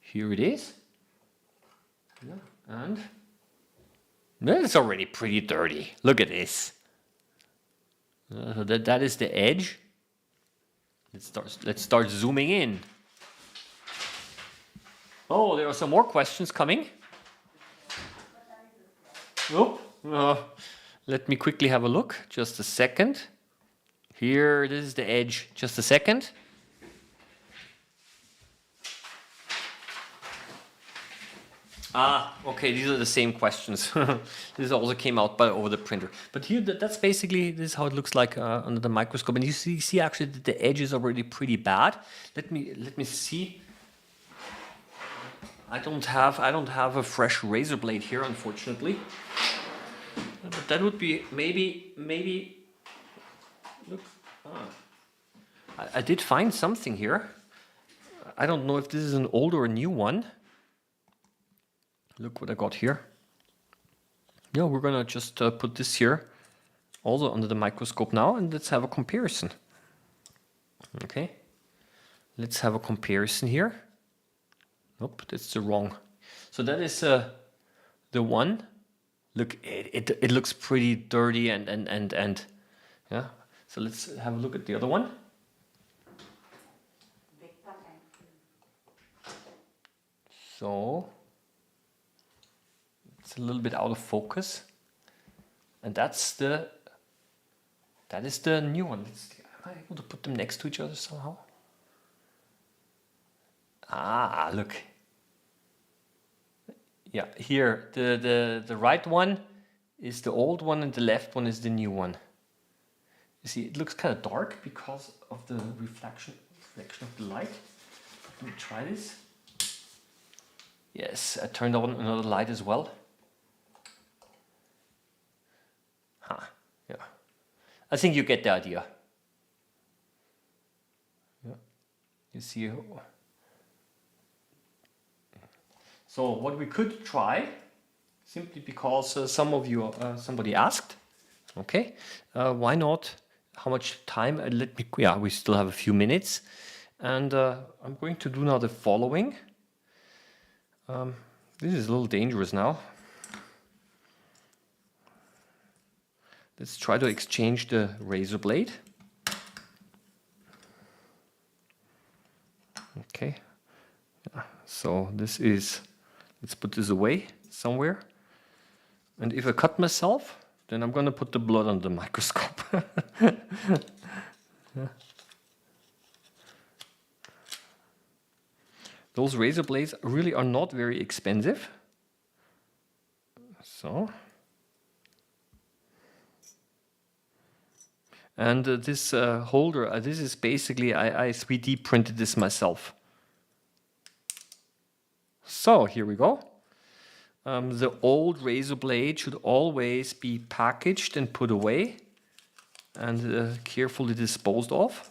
Here it is. Yeah. And it's already pretty dirty. Look at this. That is the edge. Let's start zooming in. Oh, there are some more questions coming. Oh, let me quickly have a look. Just a second. Here, this is the edge. Just a second. Ah, okay, these are the same questions. This also came out over the printer. But here, that's basically, this is how it looks like under the microscope. And you see actually that the edge is already pretty bad. Let me see. I don't have a fresh razor blade here, unfortunately. But that would be maybe. Look, I did find something here. I don't know if this is an old or a new one. Look what I got here. Yeah, we're gonna just put this here also under the microscope now, and let's have a comparison. Okay, let's have a comparison here. Nope, that's the wrong. So that is the one. Look, it looks pretty dirty and yeah. So let's have a look at the other one. So it's a little bit out of focus, and that is the new one. Am I able to put them next to each other somehow? Ah, look. Yeah, here the right one is the old one, and the left one is the new one. You see, it looks kind of dark because of the reflection of the light. Let me try this. Yes, I turned on another light as well. Yeah. I think you get the idea. Yeah. You see. So what we could try, simply because somebody asked. Okay. Why not? How much time? Yeah, we still have a few minutes, and I'm going to do now the following. This is a little dangerous now. Let's try to exchange the razor blade. Okay. So this is, let's put this away somewhere. And if I cut myself, then I'm going to put the blood on the microscope. Yeah. Those razor blades really are not very expensive. So. And this holder, this is basically, I 3D printed this myself. So here we go. The old razor blade should always be packaged and put away and carefully disposed of.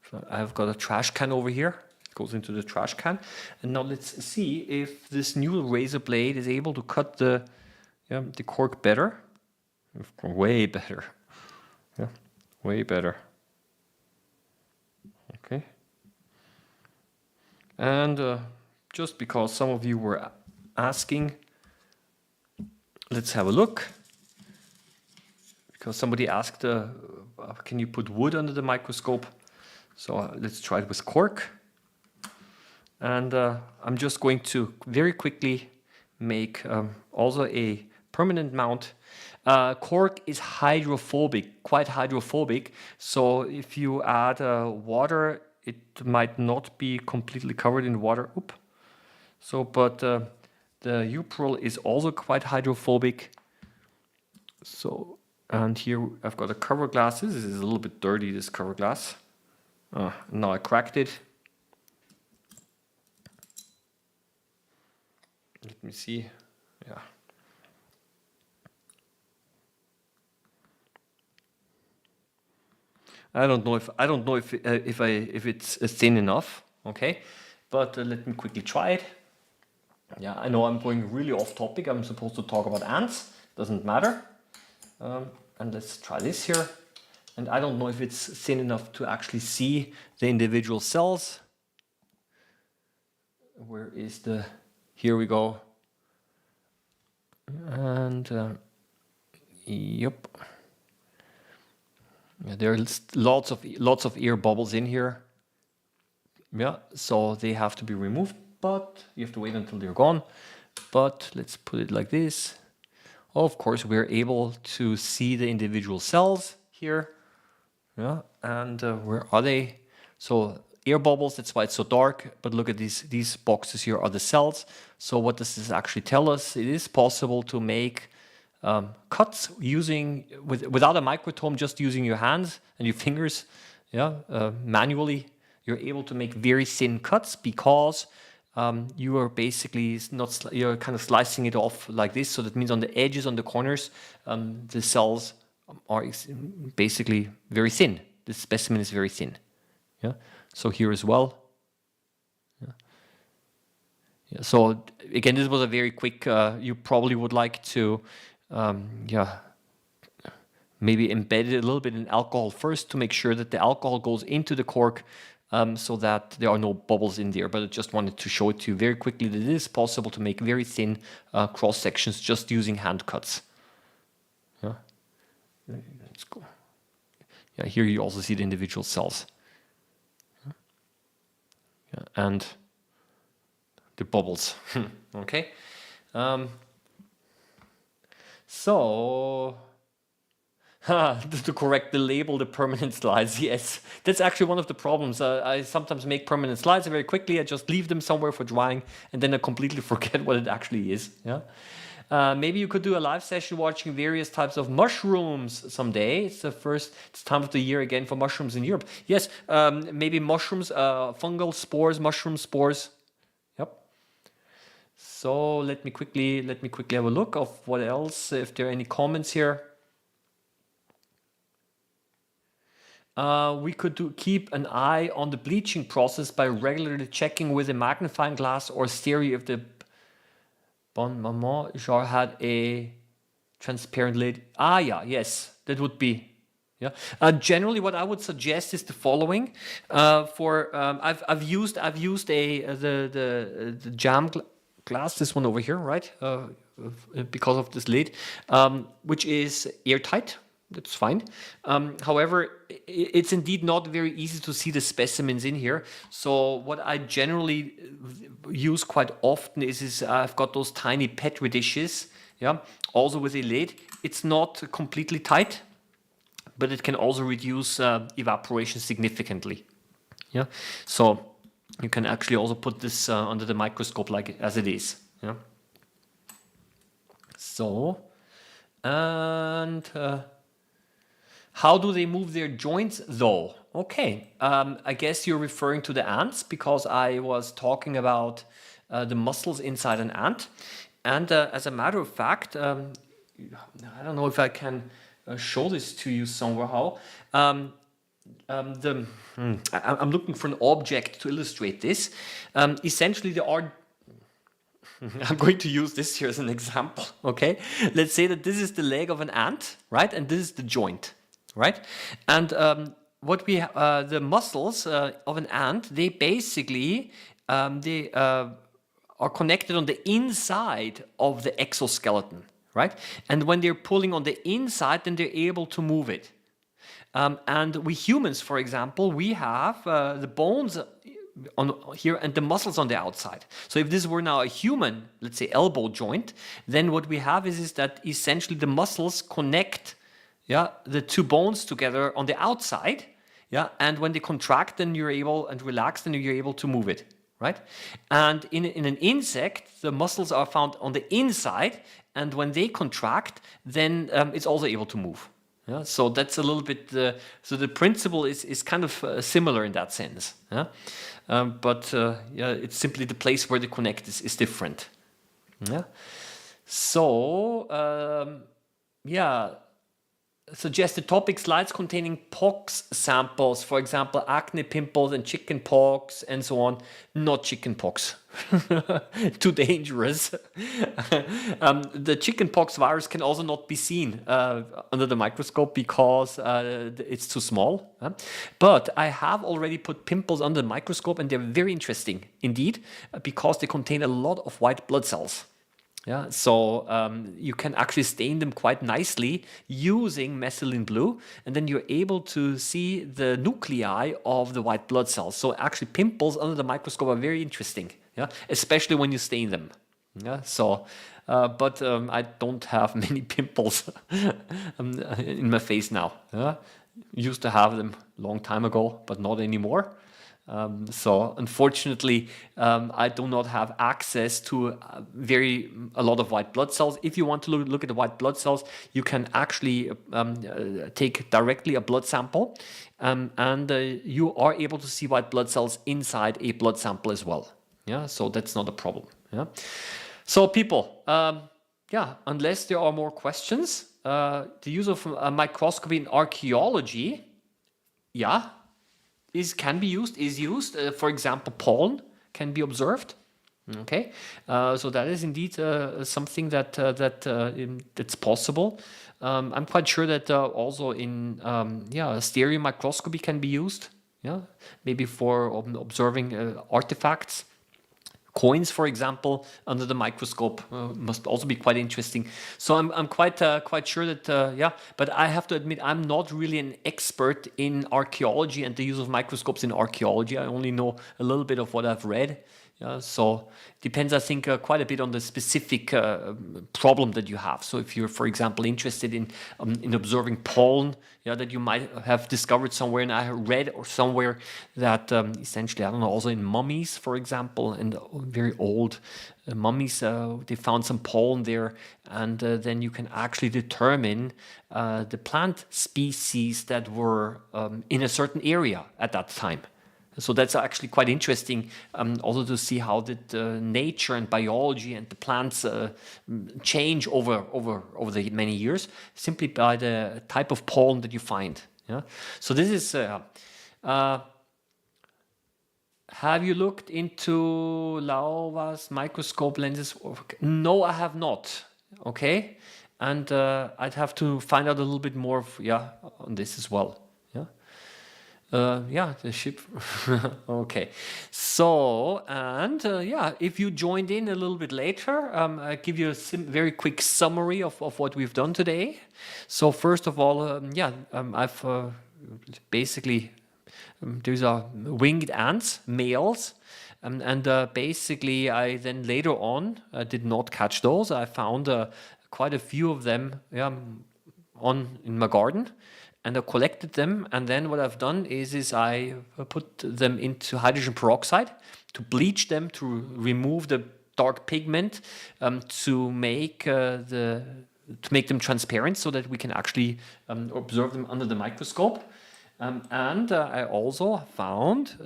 So I've got a trash can over here. It goes into the trash can. And now let's see if this new razor blade is able to cut the cork better. Way better. Yeah, way better. Okay. And just because some of you were asking, let's have a look. Because somebody asked, can you put wood under the microscope? So let's try it with cork. And I'm just going to very quickly make also a permanent mount. Cork is hydrophobic, quite hydrophobic. So if you add water, it might not be completely covered in water. Oop. So, but the U-Pearl is also quite hydrophobic. So, and here I've got a cover glass. This is a little bit dirty, this cover glass. Now I cracked it. Let me see. Yeah. I don't know if it's thin enough. Okay, but let me quickly try it. Yeah, I know I'm going really off topic. I'm supposed to talk about ants. Doesn't matter. And let's try this here. And I don't know if it's thin enough to actually see the individual cells. Where is the... Here we go. And yep. Yeah, there are lots of air bubbles in here. Yeah, so they have to be removed, but you have to wait until they're gone. But let's put it like this. Of course, we're able to see the individual cells here. Yeah, and where are they? So air bubbles, that's why it's so dark. But look at these boxes here are the cells. So what does this actually tell us? It is possible to make cuts without a microtome, just using your hands and your fingers. Yeah, manually, you're able to make very thin cuts because you are basically you're kind of slicing it off like this. So that means on the edges, on the corners, the cells are basically very thin. The specimen is very thin. Yeah. So here as well. Yeah. Yeah. So again, this was a very quick. You probably would like to, maybe embed it a little bit in alcohol first to make sure that the alcohol goes into the cork, so that there are no bubbles in there. But I just wanted to show it to you very quickly that it is possible to make very thin cross sections just using hand cuts. Yeah. Let's go. Yeah, here you also see the individual cells. Yeah, and the bubbles. Okay. So to correct the label, the permanent slides. Yes, that's actually one of the problems. I sometimes make permanent slides very quickly. I just leave them somewhere for drying, and then I completely forget what it actually is. Yeah. Maybe you could do a live session watching various types of mushrooms someday. It's time of the year again for mushrooms in Europe. Yes, maybe mushrooms, fungal spores, mushroom spores. Yep. So let me quickly have a look of what else, if there are any comments here. We could keep an eye on the bleaching process by regularly checking with a magnifying glass or stereo if the Bon Maman jar had a transparent lid. Yeah, yes, that would be. Yeah. Generally, what I would suggest is the following. I've used the jam glass, this one over here, right? Because of this lid, which is airtight. That's fine. However, it's indeed not very easy to see the specimens in here. So what I generally use quite often is I've got those tiny Petri dishes, Yeah, also with a lid, it's not completely tight, but it can also reduce evaporation significantly. Yeah, so you can actually also put this under the microscope like as it is. Yeah. So, and how do they move their joints though? Okay, I guess you're referring to the ants because I was talking about the muscles inside an ant. And as a matter of fact, I don't know if I can show this to you somehow. I'm looking for an object to illustrate this. Essentially, there are. I'm going to use this here as an example. Okay, let's say that this is the leg of an ant, right, and this is the joint, right, and the muscles of an ant, they basically they are connected on the inside of the exoskeleton, right, and when they're pulling on the inside, then they're able to move it. And we humans, for example, we have the bones on here and the muscles on the outside. So if this were now a human, let's say elbow joint, then what we have is that essentially the muscles connect, yeah, the two bones together on the outside, yeah, and when they contract, then you're able and relax, then you're able to move it, right? And in an insect, the muscles are found on the inside, and when they contract, then it's also able to move. Yeah, so that's a little bit so the principle is kind of similar in that sense. Yeah, but yeah, it's simply the place where they connect is different. Yeah, so yeah. Suggested topic slides containing pox samples, for example, acne, pimples, and chicken pox, and so on. Not chicken pox. Too dangerous. The chicken pox virus can also not be seen under the microscope because it's too small. But I have already put pimples under the microscope, and they're very interesting indeed because they contain a lot of white blood cells. Yeah, so you can actually stain them quite nicely using methylene blue, and then you're able to see the nuclei of the white blood cells. So actually, pimples under the microscope are very interesting, yeah, especially when you stain them. Yeah, so, but I don't have many pimples in my face now. Yeah, used to have them a long time ago, but not anymore. So unfortunately, I do not have access to a lot of white blood cells. If you want to look at the white blood cells, you can actually take directly a blood sample, and you are able to see white blood cells inside a blood sample as well. Yeah, so that's not a problem. Yeah, so people, yeah, unless there are more questions, the use of microscopy in archaeology, yeah, is used. For example, pollen can be observed. Okay, so that is indeed something that's possible. I'm quite sure that also in stereo microscopy can be used. Yeah, maybe for observing artifacts. Coins, for example, under the microscope must also be quite interesting. So I'm quite sure that yeah. But I have to admit I'm not really an expert in archaeology and the use of microscopes in archaeology. I only know a little bit of what I've read. Yeah, so depends, I think, quite a bit on the specific problem that you have. So if you're, for example, interested in observing pollen, yeah, that you might have discovered somewhere, and I read or somewhere that essentially, I don't know, also in mummies, for example, and very old mummies, they found some pollen there, and then you can actually determine the plant species that were in a certain area at that time. So that's actually quite interesting, also to see how did nature and biology and the plants change over the many years, simply by the type of pollen that you find. Yeah. So this is. Have you looked into Lauva's microscope lenses? No, I have not. Okay, and I'd have to find out a little bit more on this as well. Yeah, the ship. Okay, so and yeah, if you joined in a little bit later, I give you a very quick summary of what we've done today. So first of all, I've basically these are winged ants, males. And basically, I then later on did not catch those. I found quite a few of them in my garden, and I collected them. And then what I've done is I put them into hydrogen peroxide to bleach them, to remove the dark pigment, to make them transparent so that we can actually observe them under the microscope. And I also found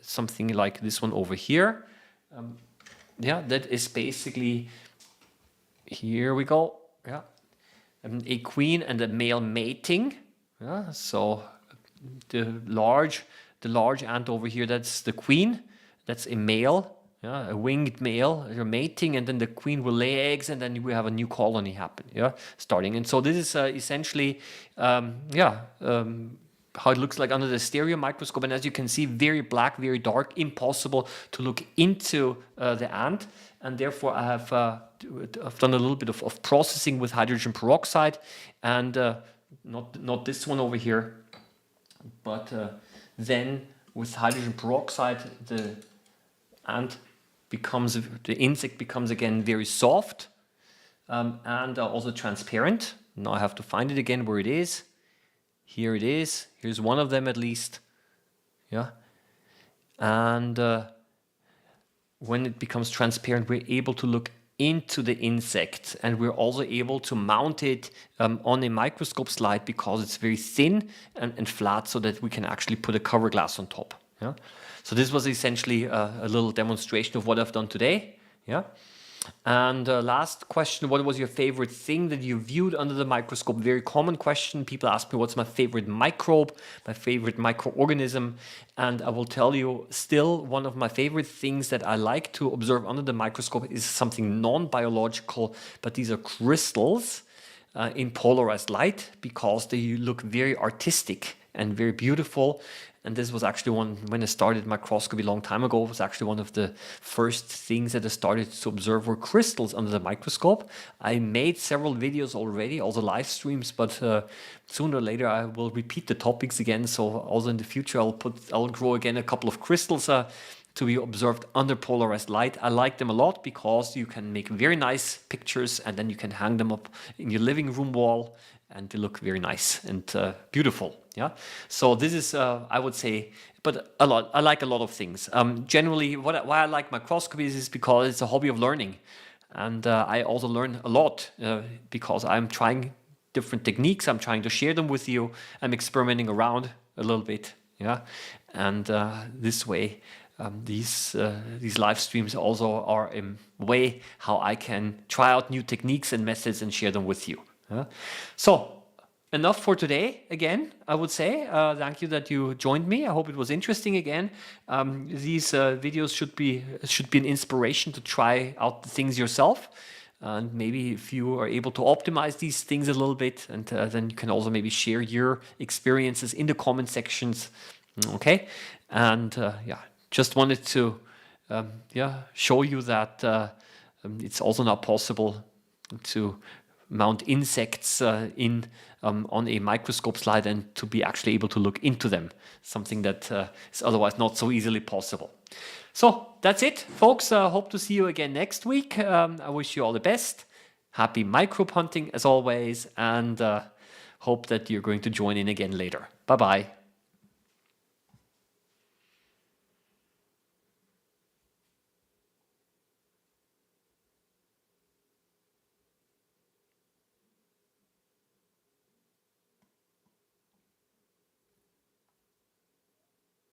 something like this one over here. That is basically, here we go. A queen and a male mating. So the large ant over here, that's the queen. That's a male, a winged male. They're mating, and then the queen will lay eggs, and then we have a new colony happen. Starting. And so this is essentially, how it looks like under the stereo microscope. And as you can see, very black, very dark, impossible to look into the ant. And therefore I've done a little bit of processing with hydrogen peroxide, and not this one over here, but then with hydrogen peroxide the insect becomes again very soft, and also transparent. Now I have to find it again where it is. Here it is. Here's one of them at least. And when it becomes transparent, we're able to look into the insect, and we're also able to mount it on a microscope slide because it's very thin and flat, so that we can actually put a cover glass on top. So this was essentially a little demonstration of what I've done today. And last question, what was your favorite thing that you viewed under the microscope? Very common question. People ask me what's my favorite microbe, my favorite microorganism. And I will tell you, still one of my favorite things that I like to observe under the microscope is something non-biological, but these are crystals in polarized light, because they look very artistic and very beautiful. And this was actually when I started microscopy a long time ago, it was actually one of the first things that I started to observe were crystals under the microscope. I made several videos already, also live streams, but sooner or later I will repeat the topics again. So also in the future I'll grow again a couple of crystals to be observed under polarized light. I like them a lot because you can make very nice pictures, and then you can hang them up in your living room wall, and they look very nice and beautiful. So this is, I would say, but I like a lot of things. Generally, why I like microscopy is because it's a hobby of learning, and I also learn a lot because I'm trying different techniques. I'm trying to share them with you. I'm experimenting around a little bit, and this way. These live streams also are a way how I can try out new techniques and methods and share them with you. So enough for today. Again, I would say thank you that you joined me. I hope it was interesting again. These videos should be an inspiration to try out the things yourself. And maybe if you are able to optimize these things a little bit, and then you can also maybe share your experiences in the comment sections. Okay, and just wanted to show you that it's also now possible to mount insects on a microscope slide and to be actually able to look into them, something that is otherwise not so easily possible. So that's it, folks. Hope to see you again next week. I wish you all the best. Happy microbe hunting as always, and hope that you're going to join in again later. Bye-bye.